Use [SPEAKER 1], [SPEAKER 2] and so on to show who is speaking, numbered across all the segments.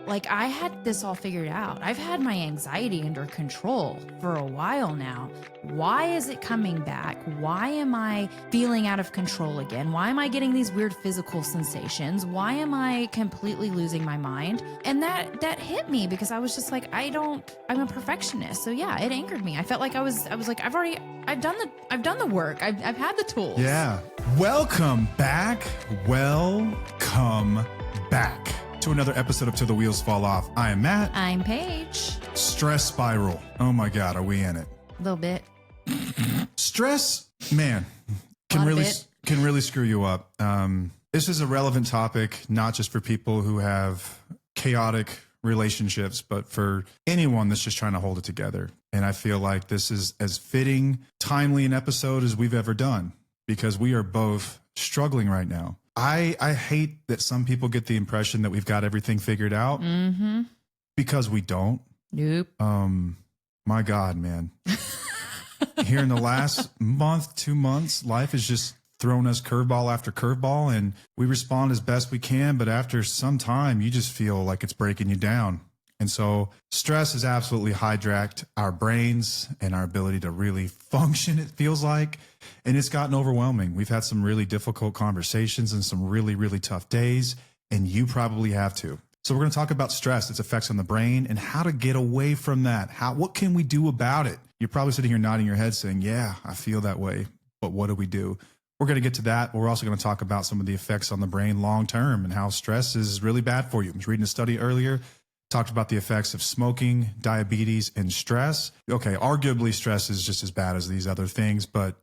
[SPEAKER 1] Like, I had this all figured out. I've had my anxiety under control for a while now. Why is it coming back? Why am I feeling out of control again? Why am I getting these weird physical sensations? Why am I completely losing my mind? And that hit me because I was just like, I'm a perfectionist. So yeah, it angered me. I felt like I was like, I've done the work. I've had the tools.
[SPEAKER 2] Yeah. Welcome back. Welcome back to another episode of Till the Wheels Fall Off. I am Matt.
[SPEAKER 1] I'm Paige.
[SPEAKER 2] Stress spiral. Oh my God, are we in it?
[SPEAKER 1] A little bit.
[SPEAKER 2] Stress, man, can really screw you up. This is a relevant topic, not just for people who have chaotic relationships, but for anyone that's just trying to hold it together. And I feel like this is as fitting, timely an episode as we've ever done because we are both struggling right now. I hate that some people get the impression that we've got everything figured out because we don't.
[SPEAKER 1] Nope.
[SPEAKER 2] My God, man. Here in the last month, 2 months, life has just thrown us curveball after curveball, and we respond as best we can. But after some time, you just feel like it's breaking you down. And so stress has absolutely hijacked our brains and our ability to really function, it feels like. And it's gotten overwhelming. We've had some really difficult conversations and some really, really tough days, and you probably have too. So we're going to talk about stress, its effects on the brain, and how to get away from that. What can we do about it? You're probably sitting here nodding your head saying, yeah, I feel that way, but what do we do? We're going to get to that, but we're also going to talk about some of the effects on the brain long term and how stress is really bad for you. I was reading a study earlier, talked about the effects of smoking, diabetes, and stress. Okay, arguably stress is just as bad as these other things, but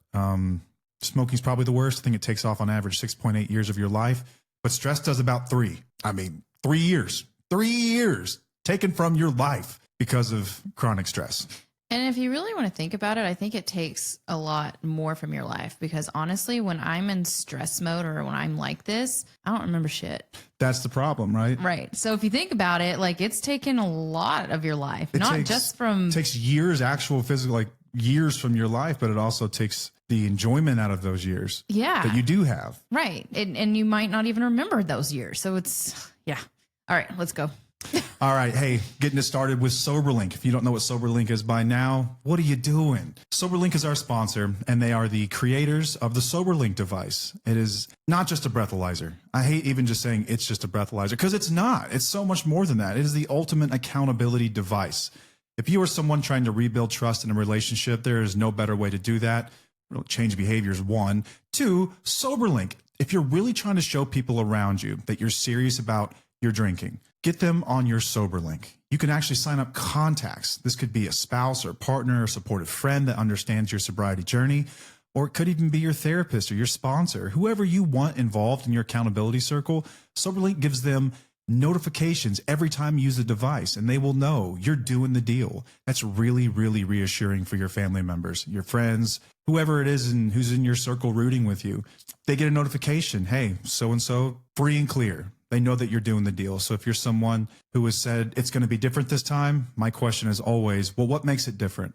[SPEAKER 2] smoking is probably the worst. I think it takes off on average 6.8 years of your life, but stress does about 3. I mean, 3 years. 3 years taken from your life because of chronic stress.
[SPEAKER 1] And if you really want to think about it, I think it takes a lot more from your life because honestly, when I'm in stress mode or when I'm like this, I don't remember shit.
[SPEAKER 2] That's the problem, right?
[SPEAKER 1] Right. So if you think about it, like it's taken a lot of your life,
[SPEAKER 2] It takes years, actual physical, like years from your life, but it also takes the enjoyment out of those years that you do have.
[SPEAKER 1] Right. And you might not even remember those years. So yeah. All right, let's go.
[SPEAKER 2] All right. Hey, getting it started with SoberLink. If you don't know what SoberLink is by now, what are you doing? SoberLink is our sponsor, and they are the creators of the SoberLink device. It is not just a breathalyzer. I hate even just saying it's just a breathalyzer because it's not. It's so much more than that. It is the ultimate accountability device. If you are someone trying to rebuild trust in a relationship, there is no better way to do that. Change behaviors, 1. 2, SoberLink. If you're really trying to show people around you that you're serious about your drinking, get them on your SoberLink. You can actually sign up contacts. This could be a spouse or partner or supportive friend that understands your sobriety journey, or it could even be your therapist or your sponsor. Whoever you want involved in your accountability circle, SoberLink gives them notifications every time you use the device, and they will know you're doing the deal. That's really, really reassuring for your family members, your friends, whoever it is and who's in your circle rooting with you. They get a notification, hey, so-and-so, free and clear. They know that you're doing the deal. So if you're someone who has said it's going to be different this time, my question is always, well, what makes it different?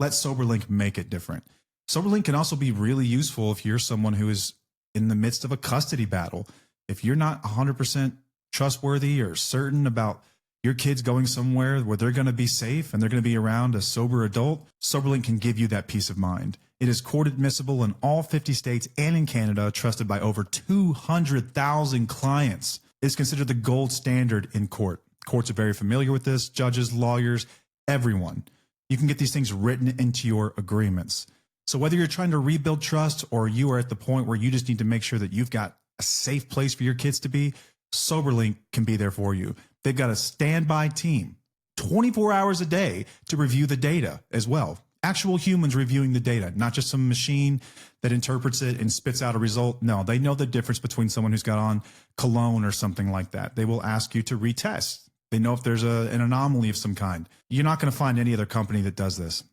[SPEAKER 2] Let SoberLink make it different. SoberLink can also be really useful if you're someone who is in the midst of a custody battle. If you're not 100% trustworthy or certain about your kids going somewhere where they're going to be safe and they're going to be around a sober adult, SoberLink can give you that peace of mind. It is court admissible in all 50 states and in Canada, trusted by over 200,000 clients. It's considered the gold standard in court. Courts are very familiar with this, judges, lawyers, everyone. You can get these things written into your agreements. So whether you're trying to rebuild trust or you are at the point where you just need to make sure that you've got a safe place for your kids to be, SoberLink can be there for you. They've got a standby team 24 hours a day to review the data as well. Actual humans reviewing the data, not just some machine that interprets it and spits out a result. No, they know the difference between someone who's got on cologne or something like that. They will ask you to retest. They know if there's an anomaly of some kind. You're not going to find any other company that does this.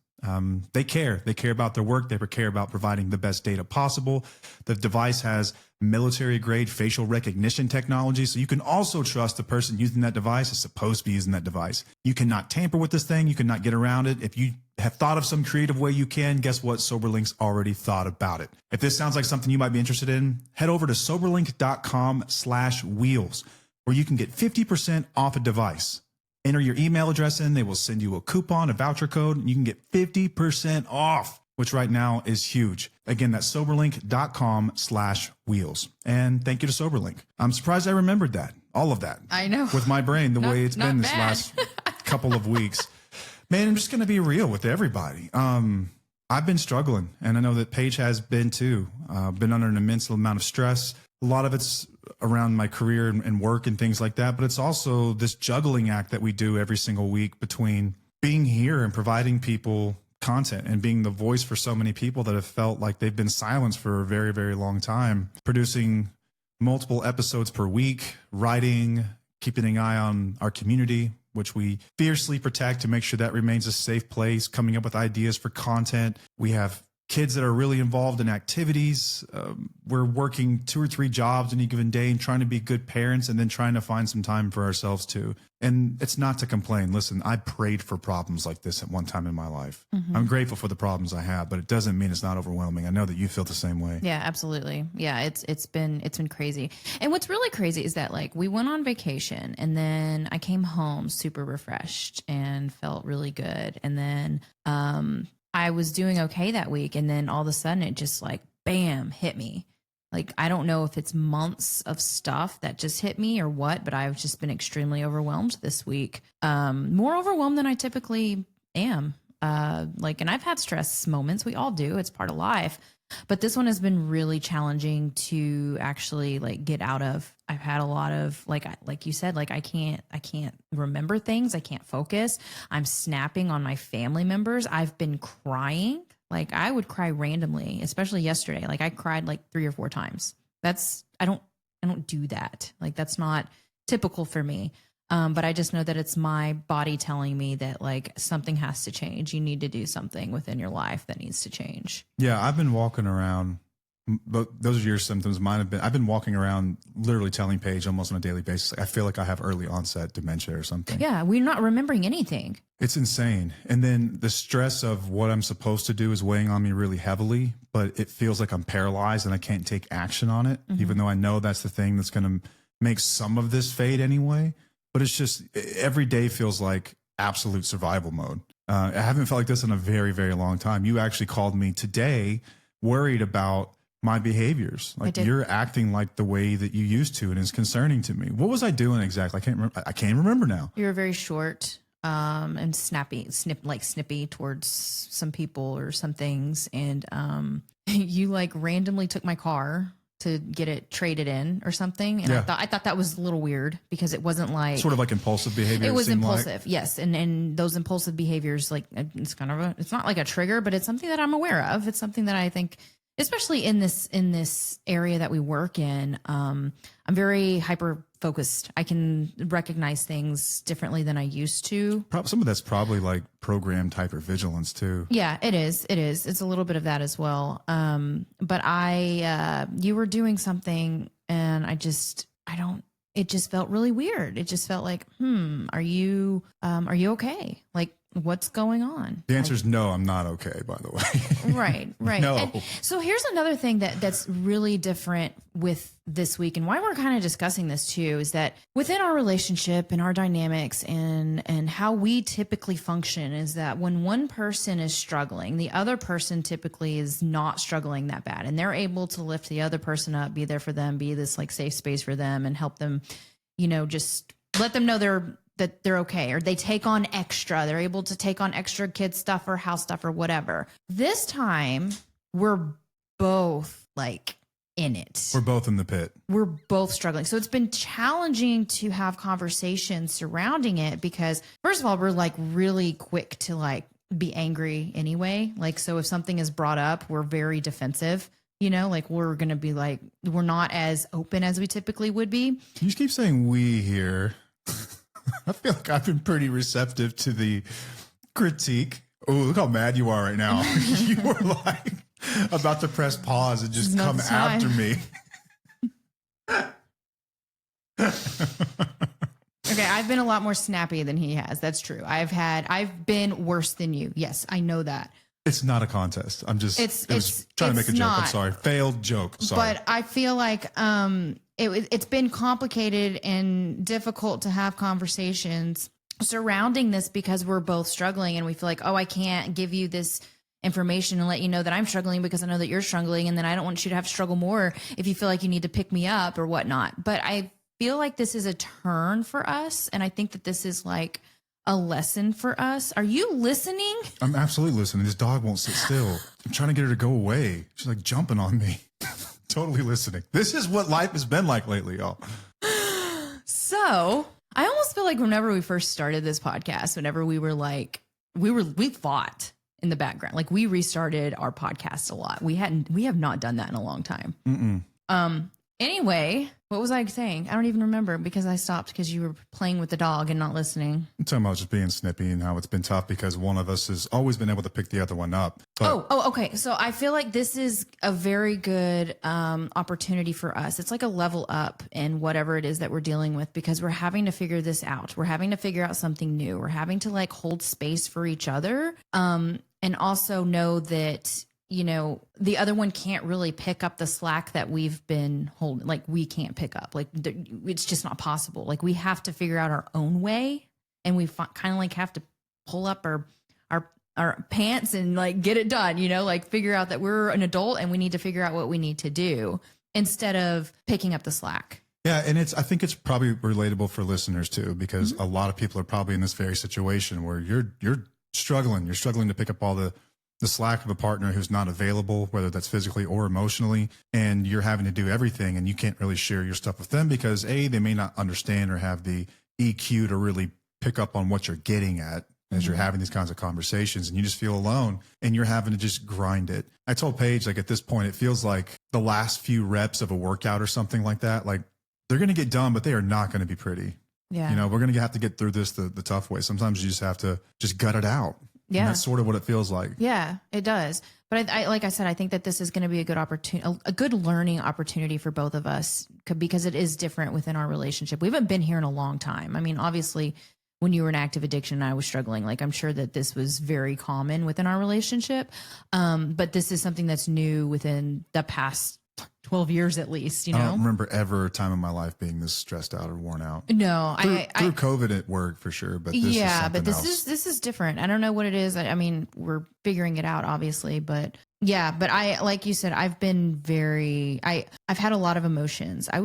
[SPEAKER 2] They care. They care about their work. They care about providing the best data possible. The device has military-grade facial recognition technology, so you can also trust the person using that device is supposed to be using that device. You cannot tamper with this thing. You cannot get around it. If you have thought of some creative way you can, guess what? SoberLink's already thought about it. If this sounds like something you might be interested in, head over to soberlink.com/wheels. where you can get 50% off a device. Enter your email address in. They will send you a coupon, a voucher code, and you can get 50% off, which right now is huge. Again, that's soberlink.com/wheels. And thank you to SoberLink. I'm surprised I remembered that, all of that.
[SPEAKER 1] I know.
[SPEAKER 2] With my brain, the way it's been this
[SPEAKER 1] bad.
[SPEAKER 2] last couple of weeks. Man, I'm just going to be real with everybody. I've been struggling, and I know that Paige has been too. Been under an immense amount of stress. A lot of it's around my career and work and things like that, but it's also this juggling act that we do every single week between being here and providing people content and being the voice for so many people that have felt like they've been silenced for a very, very long time, producing multiple episodes per week, writing, keeping an eye on our community, which we fiercely protect to make sure that remains a safe place, coming up with ideas for content. We have kids that are really involved in activities. We're working 2 or 3 jobs in a given day and trying to be good parents and then trying to find some time for ourselves too. And it's not to complain. Listen, I prayed for problems like this at one time in my life. I'm grateful for the problems I have, but it doesn't mean it's not overwhelming. I know that you feel the same way.
[SPEAKER 1] Yeah, absolutely. Yeah, it's been crazy. And what's really crazy is that like we went on vacation and then I came home super refreshed and felt really good. And then I was doing okay that week, and then all of a sudden it just like bam hit me. Like, I don't know if it's months of stuff that just hit me or what, but I've just been extremely overwhelmed this week. More overwhelmed than I typically am. And I've had stress moments. We all do. It's part of life. But this one has been really challenging to actually like get out of. I've had a lot of like you said, like I can't remember things. I can't focus. I'm snapping on my family members. I've been crying. Like I would cry randomly, especially yesterday. Like I cried like 3 or 4 times. I don't do that. Like that's not typical for me. But I just know that it's my body telling me that like something has to change. You need to do something within your life that needs to change.
[SPEAKER 2] Yeah, I've been walking around, but those are your symptoms. Mine have been, I've been walking around literally telling Paige almost on a daily basis, like, I feel like I have early onset dementia or something.
[SPEAKER 1] Yeah, we're not remembering anything.
[SPEAKER 2] It's insane. And then the stress of what I'm supposed to do is weighing on me really heavily, but it feels like I'm paralyzed and I can't take action on it, even though I know that's the thing that's going to make some of this fade anyway. But it's just every day feels like absolute survival mode. I haven't felt like this in a very, very long time. You actually called me today worried about my behaviors. Like you're acting like the way that you used to, and it's concerning to me. What was I doing exactly? I can't remember. I can't remember now.
[SPEAKER 1] You're very short and snippy towards some people or some things. And you like randomly took my car to get it traded in or something. And I thought that was a little weird because it wasn't like
[SPEAKER 2] sort of like impulsive behavior.
[SPEAKER 1] It was impulsive.
[SPEAKER 2] Like.
[SPEAKER 1] Yes. And those impulsive behaviors, like it's kind of it's not like a trigger, but it's something that I'm aware of. It's something that I think, especially in this area that we work in, I'm very hyper focused. I can recognize things differently than I used to.
[SPEAKER 2] Some of that's probably like programmed hypervigilance too.
[SPEAKER 1] Yeah, it is. It's a little bit of that as well. But you were doing something and it just felt really weird. It just felt like, are you okay? Like, what's going on?
[SPEAKER 2] The answer is no, I'm not okay, by the way.
[SPEAKER 1] Right.
[SPEAKER 2] No.
[SPEAKER 1] And so here's another thing that's really different with this week, and why we're kind of discussing this too, is that within our relationship and our dynamics and how we typically function is that when one person is struggling, the other person typically is not struggling that bad, and they're able to lift the other person up, be there for them, be this like safe space for them, and help them, just let them know that they're okay, or they take on extra. They're able to take on extra kid stuff or house stuff or whatever. This time, we're both like in it.
[SPEAKER 2] We're both in the pit.
[SPEAKER 1] We're both struggling. So it's been challenging to have conversations surrounding it because, first of all, we're like really quick to like be angry anyway. Like, so if something is brought up, we're very defensive. Like we're going to be like, we're not as open as we typically would be.
[SPEAKER 2] You just keep saying we here. I feel like I've been pretty receptive to the critique. Oh, look how mad you are right now. You were like about to press pause and just come after me.
[SPEAKER 1] Okay, I've been a lot more snappy than he has. That's true. I've been worse than you. Yes, I know that.
[SPEAKER 2] It's not a contest. I'm just trying to make a joke. I'm sorry. Failed joke. Sorry.
[SPEAKER 1] But I feel like it's been complicated and difficult to have conversations surrounding this because we're both struggling and we feel like, oh, I can't give you this information and let you know that I'm struggling because I know that you're struggling. And then I don't want you to have to struggle more if you feel like you need to pick me up or whatnot. But I feel like this is a turn for us. And I think that this is like a lesson for us. Are you listening?
[SPEAKER 2] I'm absolutely listening. This dog won't sit still. I'm trying to get her to go away. She's like jumping on me. Totally listening. This is what life has been like lately, y'all.
[SPEAKER 1] So I almost feel like whenever we first started this podcast, whenever we were like, we fought in the background. Like we restarted our podcast a lot. We have not done that in a long time. Anyway, what was I saying? I don't even remember because I stopped because you were playing with the dog and not listening.
[SPEAKER 2] I'm talking about just being snippy and how it's been tough because one of us has always been able to pick the other one up. But
[SPEAKER 1] Okay. So I feel like this is a very good opportunity for us. It's like a level up in whatever it is that we're dealing with because we're having to figure this out. We're having to figure out something new. We're having to like hold space for each other and also know that, you know, the other one can't really pick up the slack that we've been holding. Like we can't pick up, like it's just not possible. Like we have to figure out our own way and we kind of like have to pull up our pants and like get it done, you know, like figure out that we're an adult and we need to figure out what we need to do instead of picking up the slack.
[SPEAKER 2] Yeah. And I think it's probably relatable for listeners too, because a lot of people are probably in this very situation where you're struggling to pick up all the slack of a partner who's not available, whether that's physically or emotionally, and you're having to do everything and you can't really share your stuff with them because they may not understand or have the EQ to really pick up on what you're getting at as you're having these kinds of conversations, and you just feel alone and you're having to just grind it. I told Paige, like at this point, it feels like the last few reps of a workout or something like that. Like they're going to get done, but they are not going to be pretty.
[SPEAKER 1] Yeah.
[SPEAKER 2] You know, we're going to have to get through this the tough way. Sometimes you just have to just gut it out.
[SPEAKER 1] Yeah.
[SPEAKER 2] And that's sort of what it feels like.
[SPEAKER 1] Yeah, it does. But I like I said, I think that this is going to be a good opportunity, a good learning opportunity for both of us because it is different within our relationship. We haven't been here in a long time. I mean, obviously, when you were in active addiction and I was struggling, like I'm sure that this was very common within our relationship. But this is something that's new within the past 12 years at least, you know?
[SPEAKER 2] I don't remember ever a time in my life being this stressed out or worn out.
[SPEAKER 1] No,
[SPEAKER 2] through COVID it worked for sure, but this is something else.
[SPEAKER 1] This is different. I don't know what it is. I mean, we're figuring it out obviously, but yeah, but I, like you said, I've been I've had a lot of emotions. I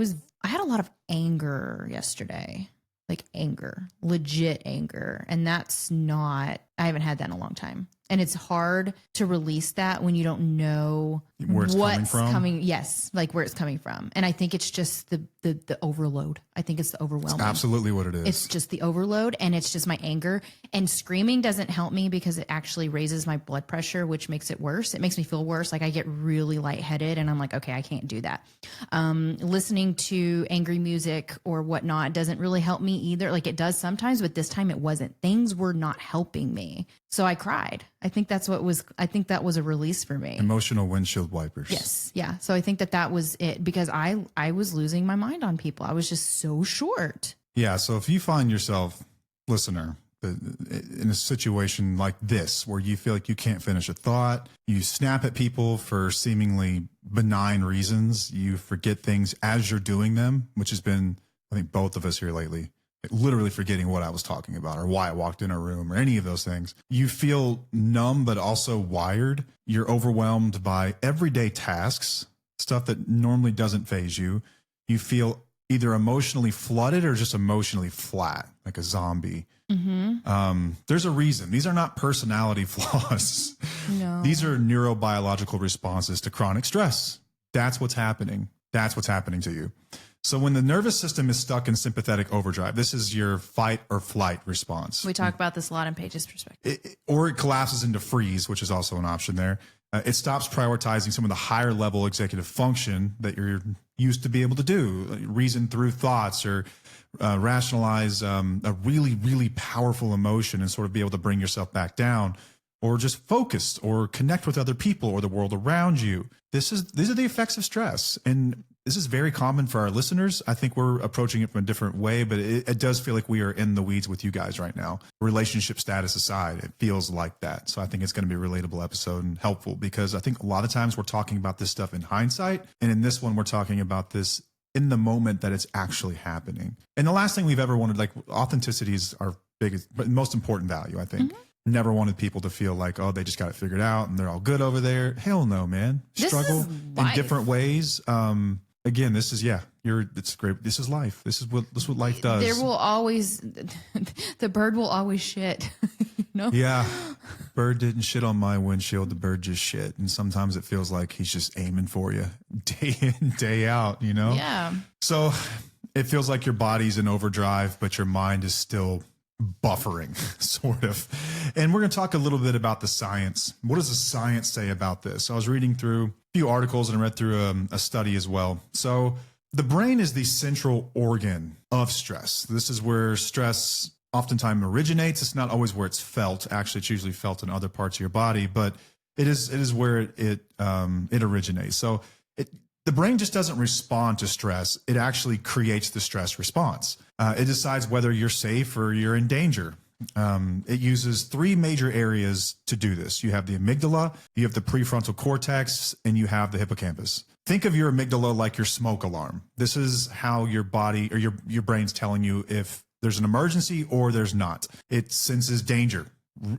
[SPEAKER 1] had a lot of anger yesterday, like anger, legit anger. And I haven't had that in a long time. And it's hard to release that when you don't know what's coming. Yes, like where it's coming from. And I think it's just the overload. I think it's the overwhelming.
[SPEAKER 2] It's absolutely what it is.
[SPEAKER 1] It's just the overload and it's just my anger. And screaming doesn't help me because it actually raises my blood pressure, which makes it worse. It makes me feel worse. Like I get really lightheaded and I'm like, okay, I can't do that. Listening to angry music or whatnot doesn't really help me either. Like it does sometimes, but this time it wasn't. Things were not helping me. So I cried. I think that was a release for me.
[SPEAKER 2] Emotional windshield wipers.
[SPEAKER 1] Yes. Yeah. So I think that was it because I was losing my mind on people. I was just so short.
[SPEAKER 2] Yeah. So if you find yourself, listener, in a situation like this, where you feel like you can't finish a thought, you snap at people for seemingly benign reasons, you forget things as you're doing them, which has been, I think, both of us here lately. Literally forgetting what I was talking about or why I walked in a room or any of those things. You feel numb, but also wired. You're overwhelmed by everyday tasks, stuff that normally doesn't faze you. You feel either emotionally flooded or just emotionally flat, like a zombie. There's a reason. These are not personality flaws.
[SPEAKER 1] No.
[SPEAKER 2] These are neurobiological responses to chronic stress. That's what's happening. That's what's happening to you. So when the nervous system is stuck in sympathetic overdrive, this is your fight or flight response.
[SPEAKER 1] We talk about this a lot in Paige's perspective.
[SPEAKER 2] Or it collapses into freeze, which is also an option there. It stops prioritizing some of the higher level executive function that you're used to be able to do, like reason through thoughts or rationalize a really, really powerful emotion and sort of be able to bring yourself back down, or just focus or connect with other people or the world around you. These are the effects of stress. And this is very common for our listeners. I think we're approaching it from a different way, but it does feel like we are in the weeds with you guys right now. Relationship status aside, it feels like that. So I think it's going to be a relatable episode and helpful because I think a lot of times we're talking about this stuff in hindsight. And in this one, we're talking about this in the moment that it's actually happening. And the last thing we've ever wanted, like authenticity is our biggest, but most important value, I think. Never wanted people to feel like, oh, they just got it figured out and they're all good over there. Hell no, man. Struggle in different ways. Again, this is, it's great. This is life. This is what life does.
[SPEAKER 1] There will always, the bird will always shit.
[SPEAKER 2] Yeah. Bird didn't shit on my windshield. The bird just shit. And sometimes it feels like he's just aiming for you day in, day out,
[SPEAKER 1] Yeah.
[SPEAKER 2] So it feels like your body's in overdrive, but your mind is still buffering, sort of. And we're going to talk a little bit about the science. What does the science say about this? So I was reading through a few articles and I read through a study as well. So the brain is the central organ of stress. This is where stress oftentimes originates. It's not always where it's felt. Actually, it's usually felt in other parts of your body, but it is where it originates. So the brain just doesn't respond to stress. It actually creates the stress response. It decides whether you're safe or you're in danger. It uses three major areas to do this. You have the amygdala, you have the prefrontal cortex, and you have the hippocampus. Think of your amygdala like your smoke alarm. This is how your body or your brain's telling you if there's an emergency or there's not. It senses danger.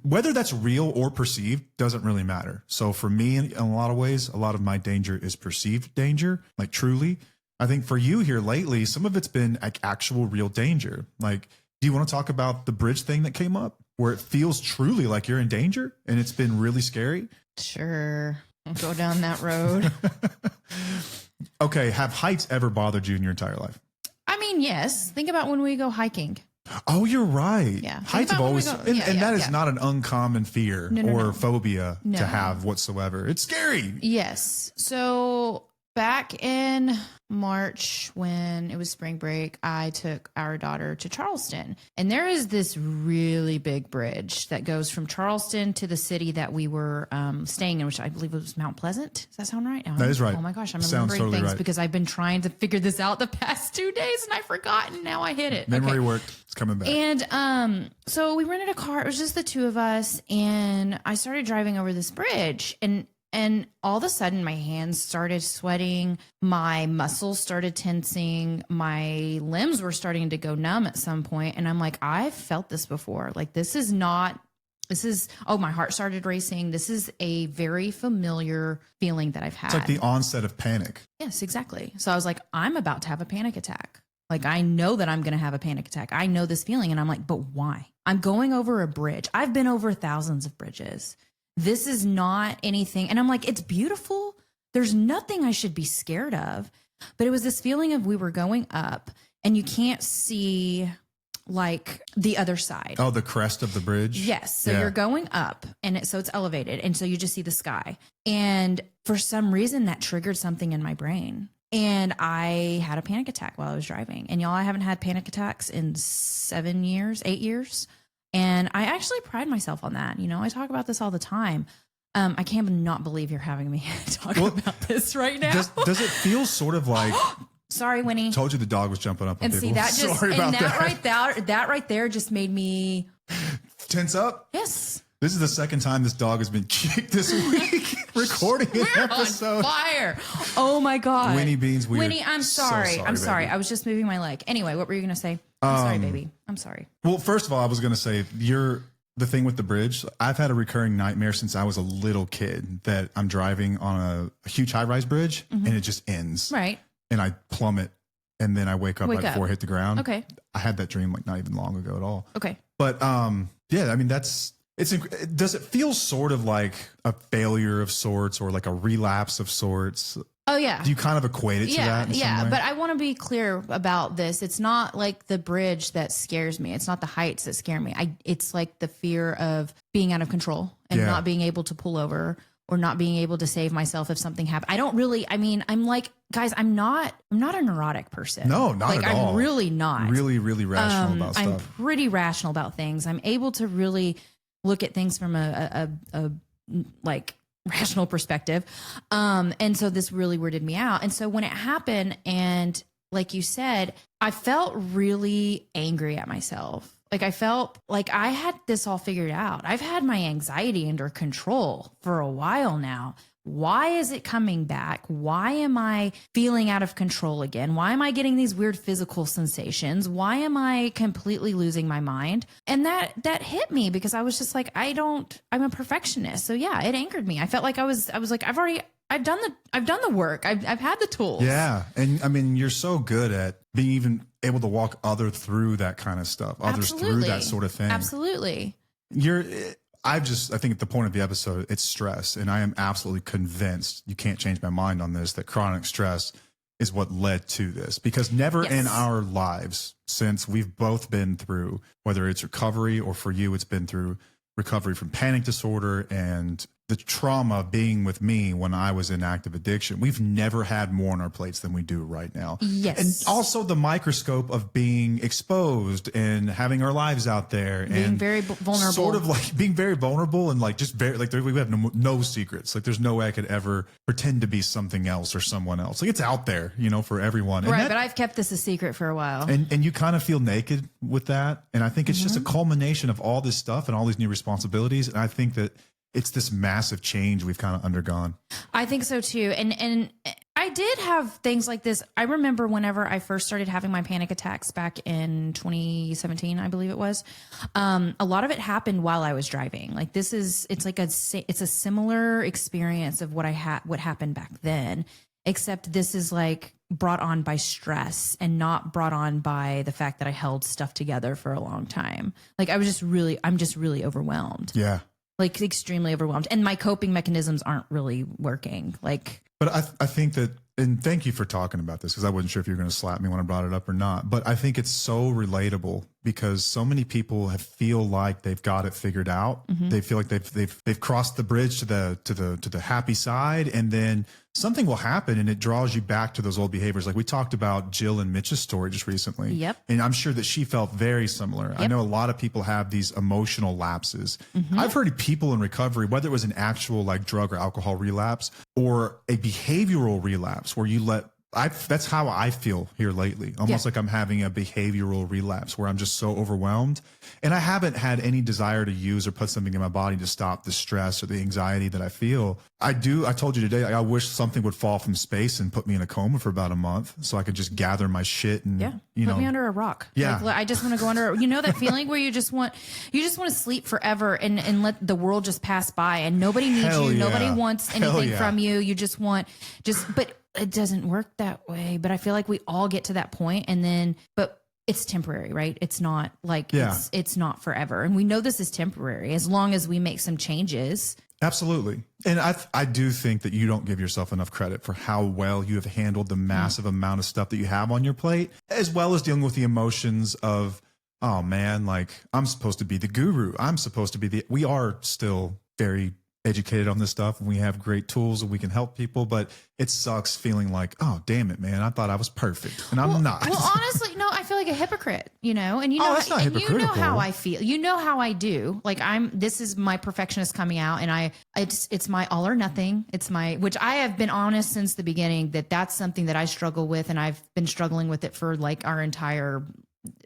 [SPEAKER 2] Whether that's real or perceived doesn't really matter. So for me, in a lot of ways, a lot of my danger is perceived danger, like truly. I think for you here lately, some of it's been like actual real danger. Like, do you want to talk about the bridge thing that came up where it feels truly like you're in danger and it's been really scary?
[SPEAKER 1] Sure. I'll go down that road.
[SPEAKER 2] Okay. Have heights ever bothered you in your entire life?
[SPEAKER 1] I mean, yes. Think about when we go hiking.
[SPEAKER 2] Oh, you're right.
[SPEAKER 1] Yeah.
[SPEAKER 2] Heights have always, that is not an uncommon fear or phobia to have whatsoever. It's scary.
[SPEAKER 1] Yes. So back in March, when it was spring break, I took our daughter to Charleston. And there is this really big bridge that goes from Charleston to the city that we were staying in, which I believe was Mount Pleasant. Does that sound right?
[SPEAKER 2] That is right.
[SPEAKER 1] Oh my gosh, I'm remembering things because I've been trying to figure this out the past 2 days and I've forgotten. Now I hit it.
[SPEAKER 2] Memory worked. It's coming back.
[SPEAKER 1] And so we rented a car. It was just the two of us. And I started driving over this bridge and all of a sudden my hands started sweating, my muscles started tensing, my limbs were starting to go numb at some point. And I'm like, I've felt this before. Like, my heart started racing. This is a very familiar feeling that I've had.
[SPEAKER 2] It's like the onset of panic.
[SPEAKER 1] Yes, exactly. So I was like, I'm about to have a panic attack. Like, I know that I'm going to have a panic attack. I know this feeling. And I'm like, but why? I'm going over a bridge. I've been over thousands of bridges. This is not anything. And I'm like, it's beautiful. There's nothing I should be scared of. But it was this feeling of we were going up and you can't see like the other side.
[SPEAKER 2] Oh, the crest of the bridge?
[SPEAKER 1] Yes. So you're going up and so it's elevated. And so you just see the sky. And for some reason that triggered something in my brain. And I had a panic attack while I was driving. And y'all, I haven't had panic attacks in 8 years. And I actually pride myself on that. I talk about this all the time. I can't not believe you're having me talk about this right now.
[SPEAKER 2] Does it feel sort of like...
[SPEAKER 1] Sorry, Winnie.
[SPEAKER 2] Told you the dog was jumping up on
[SPEAKER 1] and
[SPEAKER 2] people.
[SPEAKER 1] See, that just,
[SPEAKER 2] Sorry about that.
[SPEAKER 1] That right there just made me...
[SPEAKER 2] Tense up?
[SPEAKER 1] Yes.
[SPEAKER 2] This is the second time this dog has been kicked this week recording an episode.
[SPEAKER 1] On fire. Oh my God.
[SPEAKER 2] Winnie Beans weird.
[SPEAKER 1] Winnie, I'm sorry. I'm sorry.
[SPEAKER 2] Baby.
[SPEAKER 1] I was just moving my leg. Anyway, what were you going to say? I'm sorry, baby. I'm sorry.
[SPEAKER 2] Well, first of all, I was going to say the thing with the bridge. I've had a recurring nightmare since I was a little kid that I'm driving on a huge high-rise bridge and it just ends.
[SPEAKER 1] Right.
[SPEAKER 2] And I plummet and then I wake up before I hit the ground.
[SPEAKER 1] Okay.
[SPEAKER 2] I had that dream like not even long ago at all.
[SPEAKER 1] Okay.
[SPEAKER 2] But yeah, I mean, does it feel sort of like a failure of sorts or like a relapse of sorts?
[SPEAKER 1] Oh, yeah.
[SPEAKER 2] Do you kind of equate it to that in some way?
[SPEAKER 1] But I want to be clear about this. It's not like the bridge that scares me. It's not the heights that scare me. It's like the fear of being out of control and not being able to pull over or not being able to save myself if something happened. I'm like, guys, I'm not a neurotic person.
[SPEAKER 2] No, not at all.
[SPEAKER 1] I'm really not.
[SPEAKER 2] Really, really rational about stuff.
[SPEAKER 1] I'm pretty rational about things. I'm able to really look at things from a rational perspective. And so this really weirded me out. And so when it happened, and like you said, I felt really angry at myself. Like I felt like I had this all figured out. I've had my anxiety under control for a while now. why is it coming back? Why am I feeling out of control again? Why am I getting these weird physical sensations? Why am I completely losing my mind? And that hit me because I was just like, I'm a perfectionist. So yeah, it anchored me. I felt like I was like, I've done the work. I've had the tools.
[SPEAKER 2] Yeah. And I mean, you're so good at being even able to walk others through that kind of stuff, others through that sort of thing.
[SPEAKER 1] Absolutely.
[SPEAKER 2] I think at the point of the episode, it's stress. And I am absolutely convinced, you can't change my mind on this, that chronic stress is what led to this. Because never in our lives, since we've both been through, whether it's recovery or for you, it's been through recovery from panic disorder and the trauma of being with me when I was in active addiction, we've never had more on our plates than we do right now.
[SPEAKER 1] Yes.
[SPEAKER 2] And also the microscope of being exposed and having our lives out there
[SPEAKER 1] being
[SPEAKER 2] and
[SPEAKER 1] very vulnerable,
[SPEAKER 2] sort of like being very vulnerable and like just very, like we have no secrets. Like there's no way I could ever pretend to be something else or someone else. Like it's out there, for everyone.
[SPEAKER 1] Right. But I've kept this a secret for a while.
[SPEAKER 2] And you kind of feel naked with that. And I think it's just a culmination of all this stuff and all these new responsibilities. And I think that it's this massive change we've kind of undergone. I
[SPEAKER 1] think so too. And I did have things like this. I remember whenever I first started having my panic attacks back in 2017, I believe it was. A lot of it happened while I was driving. Like it's a similar experience of what happened back then, except this is like brought on by stress and not brought on by the fact that I held stuff together for a long time. Like I'm just really overwhelmed.
[SPEAKER 2] Yeah.
[SPEAKER 1] Like extremely overwhelmed, and my coping mechanisms aren't really working.
[SPEAKER 2] But I think that, and thank you for talking about this because I wasn't sure if you were going to slap me when I brought it up or not. But I think it's so relatable because so many people feel like they've got it figured out. They feel like they've crossed the bridge to the happy side, and then something will happen and it draws you back to those old behaviors. Like we talked about Jill and Mitch's story just recently.
[SPEAKER 1] Yep.
[SPEAKER 2] And I'm sure that she felt very similar. Yep. I know a lot of people have these emotional lapses. I've heard people in recovery, whether it was an actual like drug or alcohol relapse or a behavioral relapse where you that's how I feel here lately. Almost like I'm having a behavioral relapse where I'm just so overwhelmed. And I haven't had any desire to use or put something in my body to stop the stress or the anxiety that I feel. I told you today, I wish something would fall from space and put me in a coma for about a month so I could just gather my shit and,
[SPEAKER 1] put me under a rock.
[SPEAKER 2] Yeah.
[SPEAKER 1] Like, I just want to go under, that feeling where you just want to sleep forever and let the world just pass by and nobody needs you. Yeah. Nobody wants anything from you. You just want but it doesn't work that way. But I feel like we all get to that point but it's temporary, right? It's not like it's not forever. And we know this is temporary as long as we make some changes.
[SPEAKER 2] Absolutely. And I do think that you don't give yourself enough credit for how well you have handled the massive amount of stuff that you have on your plate, as well as dealing with the emotions of, oh man, like I'm supposed to be the guru. I'm supposed to be we are still very educated on this stuff and we have great tools and we can help people, but it sucks feeling like, oh, damn it, man, I thought I was perfect and I'm not.
[SPEAKER 1] Well, honestly, no, I feel like a hypocrite, and
[SPEAKER 2] that's not hypocritical.
[SPEAKER 1] You know how I feel, how I do. Like this is my perfectionist coming out and it's my all or nothing. It's which I have been honest since the beginning that's something that I struggle with. And I've been struggling with it for like our entire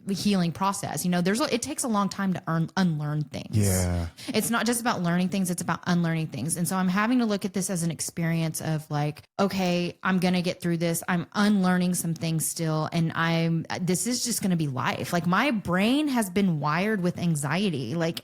[SPEAKER 1] healing process. It takes a long time to unlearn things.
[SPEAKER 2] Yeah.
[SPEAKER 1] It's not just about learning things, it's about unlearning things. And so I'm having to look at this as an experience of like, okay, I'm going to get through this. I'm unlearning some things still. And this is just going to be life. Like my brain has been wired with anxiety. Like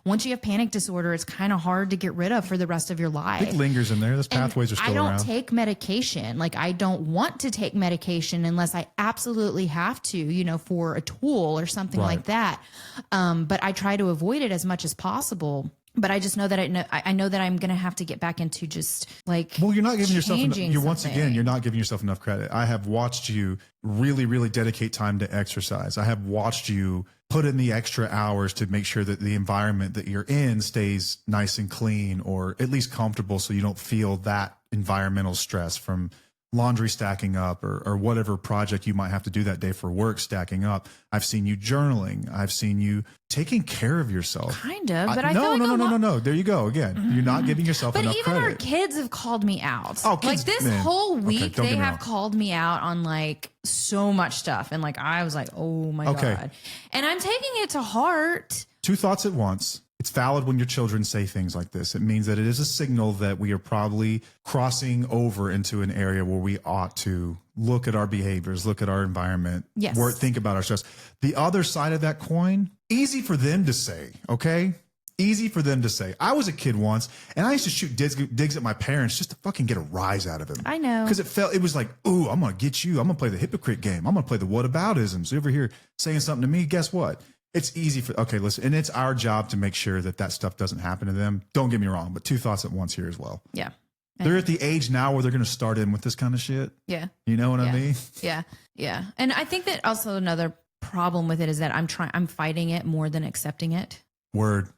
[SPEAKER 1] once you have panic disorder, it's kind of hard to get rid of for the rest of your life.
[SPEAKER 2] It lingers in there. Those pathways are still around.
[SPEAKER 1] I don't take medication. Like I don't want to take medication unless I absolutely have to, for a tool or something like that. But I try to avoid it as much as possible. But I just know that I know that I'm going to have to get back into just like,
[SPEAKER 2] well, you're not giving yourself you're not giving yourself enough credit. I have watched you really, really dedicate time to exercise. I have watched you put in the extra hours to make sure that the environment that you're in stays nice and clean or at least comfortable so you don't feel that environmental stress from laundry stacking up or whatever project you might have to do that day for work stacking up. I've seen you journaling. I've seen you taking care of yourself.
[SPEAKER 1] Kind of, but I feel like
[SPEAKER 2] no. There you go again. You're not giving yourself enough credit. But even our kids have called me out.
[SPEAKER 1] Oh, kids, like this whole week, they have called me out on like so much stuff, and like I was like, oh my god, and I'm taking it to heart.
[SPEAKER 2] Two thoughts at once. It's valid when your children say things like this. It means that it is a signal that we are probably crossing over into an area where we ought to look at our behaviors, look at our environment,
[SPEAKER 1] Yes.
[SPEAKER 2] think about our stress. The other side of that coin, easy for them to say, okay? Easy for them to say. I was a kid once, and I used to shoot digs at my parents just to fucking get a rise out of them.
[SPEAKER 1] I know.
[SPEAKER 2] Because it was like, ooh, I'm going to get you. I'm going to play the hypocrite game. I'm going to play the whataboutisms. You over here saying something to me, guess what? It's easy for, okay, listen, and it's our job to make sure that stuff doesn't happen to them. Don't get me wrong, but two thoughts at once here as well.
[SPEAKER 1] Yeah.
[SPEAKER 2] They're at the age now where they're going to start in with this kind of shit.
[SPEAKER 1] Yeah.
[SPEAKER 2] You know what I mean?
[SPEAKER 1] Yeah. Yeah. And I think that also another problem with it is that I'm fighting it more than accepting it.
[SPEAKER 2] Word.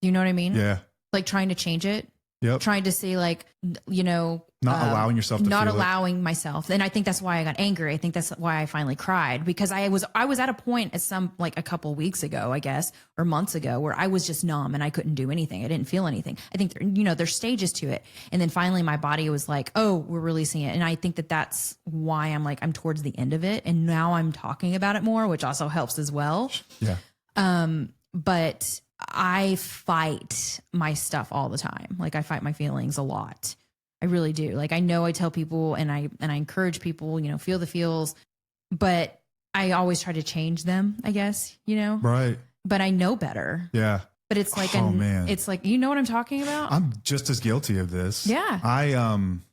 [SPEAKER 1] You know what I mean?
[SPEAKER 2] Yeah.
[SPEAKER 1] Like trying to change it.
[SPEAKER 2] Yep.
[SPEAKER 1] Trying to say like, you know,
[SPEAKER 2] not allowing yourself to
[SPEAKER 1] not
[SPEAKER 2] feel
[SPEAKER 1] allowing myself. And I think that's why I got angry. I think that's why I finally cried, because I was at a point a couple weeks ago, I guess, or months ago, where I was just numb and I couldn't do anything. I didn't feel anything. I think, there's stages to it. And then finally my body was like, oh, we're releasing it. And I think that that's why I'm towards the end of it. And now I'm talking about it more, which also helps as well.
[SPEAKER 2] Yeah.
[SPEAKER 1] But I fight my stuff all the time. Like I fight my feelings a lot. I really do. Like I know I tell people and I encourage people, feel the feels, but I always try to change them, I guess,
[SPEAKER 2] Right.
[SPEAKER 1] But I know better.
[SPEAKER 2] Yeah.
[SPEAKER 1] But it's like,
[SPEAKER 2] man.
[SPEAKER 1] It's like, you know what I'm talking about?
[SPEAKER 2] I'm just as guilty of this.
[SPEAKER 1] Yeah.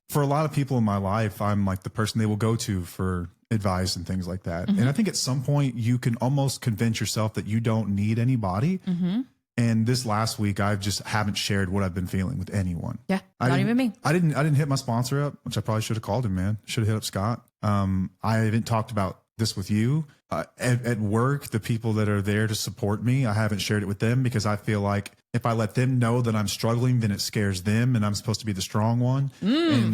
[SPEAKER 2] For a lot of people in my life, I'm like the person they will go to for advice and things like that.
[SPEAKER 1] Mm-hmm.
[SPEAKER 2] And I think at some point you can almost convince yourself that you don't need anybody.
[SPEAKER 1] Mm-hmm.
[SPEAKER 2] And this last week, I just haven't shared what I've been feeling with anyone.
[SPEAKER 1] Yeah. Not even me.
[SPEAKER 2] I didn't hit my sponsor up, which I probably should have called him, man. Should have hit up Scott. I haven't talked about this with you. At work, the people that are there to support me, I haven't shared it with them because I feel like if I let them know that I'm struggling, then it scares them and I'm supposed to be the strong one.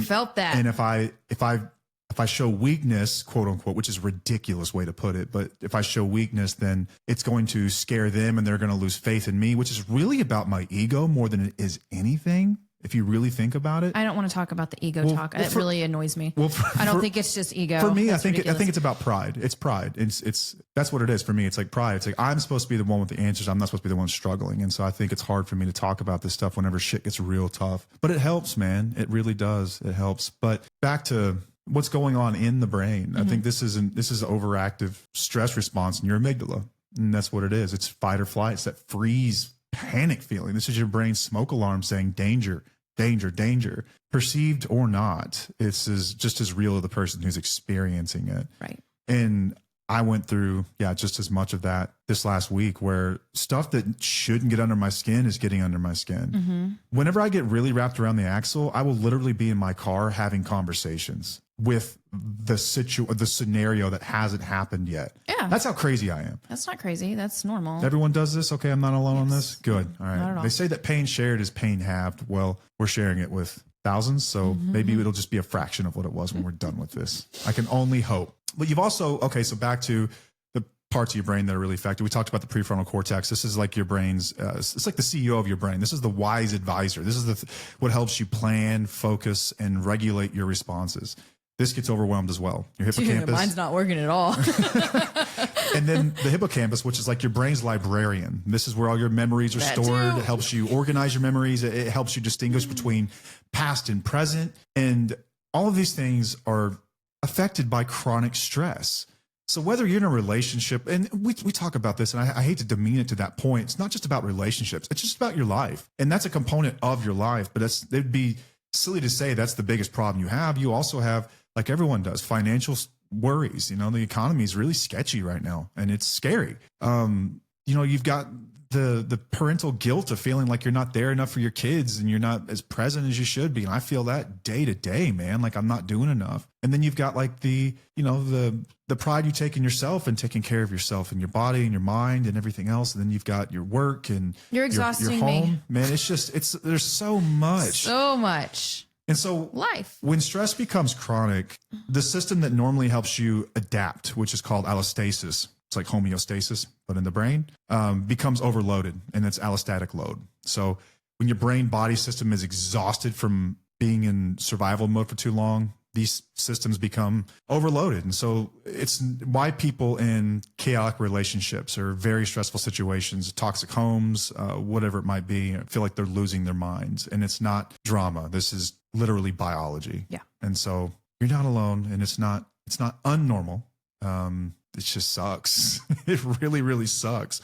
[SPEAKER 1] Felt that.
[SPEAKER 2] And if I show weakness, quote unquote, which is a ridiculous way to put it, but if I show weakness, then it's going to scare them and they're going to lose faith in me, which is really about my ego more than it is anything. If you really think about it,
[SPEAKER 1] I don't want to talk about the ego talk. It really annoys me. I don't think it's just ego.
[SPEAKER 2] For me,
[SPEAKER 1] That's
[SPEAKER 2] I think
[SPEAKER 1] ridiculous.
[SPEAKER 2] it's about pride. It's pride. It's that's what it is for me. It's like pride. It's like I'm supposed to be the one with the answers. I'm not supposed to be the one struggling. And so I think it's hard for me to talk about this stuff whenever shit gets real tough. But it helps, man. It really does. It helps. But back to what's going on in the brain. I think this is an overactive stress response in your amygdala. And that's what it is. It's fight or flight. It's that freeze panic feeling. This is your brain's smoke alarm saying danger, danger, danger. Perceived or not, it's just as real to the person who's experiencing it.
[SPEAKER 1] Right.
[SPEAKER 2] And I went through, just as much of that this last week where stuff that shouldn't get under my skin is getting under my skin. Whenever I get really wrapped around the axle, I will literally be in my car having conversations with the scenario that hasn't happened yet.
[SPEAKER 1] Yeah.
[SPEAKER 2] That's how crazy I am.
[SPEAKER 1] That's not crazy. That's normal.
[SPEAKER 2] Everyone does this. Okay, I'm not alone on this. Good. All
[SPEAKER 1] Not at
[SPEAKER 2] right.
[SPEAKER 1] all.
[SPEAKER 2] They say that pain shared is pain halved. Well, we're sharing it with thousands, so maybe it'll just be a fraction of what it was when we're done with this. I can only hope. But you've also, so back to the parts of your brain that are really affected. We talked about the prefrontal cortex. This is like your brain's, it's like the CEO of your brain. This is the wise advisor. This is what helps you plan, focus, and regulate your responses. This gets overwhelmed as well. Your hippocampus.
[SPEAKER 1] Dude, mine's not working at all.
[SPEAKER 2] And then the hippocampus, which is like your brain's librarian. This is where all your memories are stored.
[SPEAKER 1] too.
[SPEAKER 2] It helps you organize your memories. It helps you distinguish between past and present. And all of these things are affected by chronic stress. So whether you're in a relationship, and we talk about this, and I hate to demean it to that point. It's not just about relationships. It's just about your life. And that's a component of your life. But it'd be silly to say that's the biggest problem you have. You also have, like everyone does, financial worries. The economy is really sketchy right now and it's scary. You've got the parental guilt of feeling like you're not there enough for your kids and you're not as present as you should be. And I feel that day to day, man, like I'm not doing enough. And then you've got like the pride you take in yourself and taking care of yourself and your body and your mind and everything else. And then you've got your work and
[SPEAKER 1] You're
[SPEAKER 2] your
[SPEAKER 1] exhausting
[SPEAKER 2] home.
[SPEAKER 1] me.
[SPEAKER 2] Man, there's so much.
[SPEAKER 1] So much.
[SPEAKER 2] And so
[SPEAKER 1] Life.
[SPEAKER 2] when stress becomes chronic, the system that normally helps you adapt, which is called allostasis, it's like homeostasis, but in the brain, becomes overloaded, and it's allostatic load. So when your brain body system is exhausted from being in survival mode for too long, these systems become overloaded. And so it's why people in chaotic relationships or very stressful situations, toxic homes, whatever it might be, feel like they're losing their minds. And it's not drama. This is literally biology.
[SPEAKER 1] Yeah.
[SPEAKER 2] And so you're not alone, and it's not unnormal. It just sucks. It really, really sucks.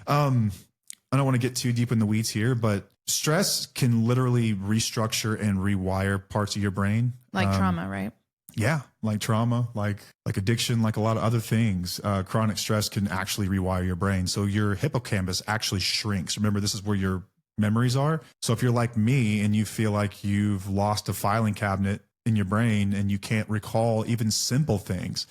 [SPEAKER 2] I don't want to get too deep in the weeds here, but stress can literally restructure and rewire parts of your brain.
[SPEAKER 1] Like trauma, right?
[SPEAKER 2] Yeah, like trauma, like addiction, like a lot of other things. Chronic stress can actually rewire your brain. So your hippocampus actually shrinks. Remember, this is where your memories are. So if you're like me and you feel like you've lost a filing cabinet in your brain and you can't recall even simple things.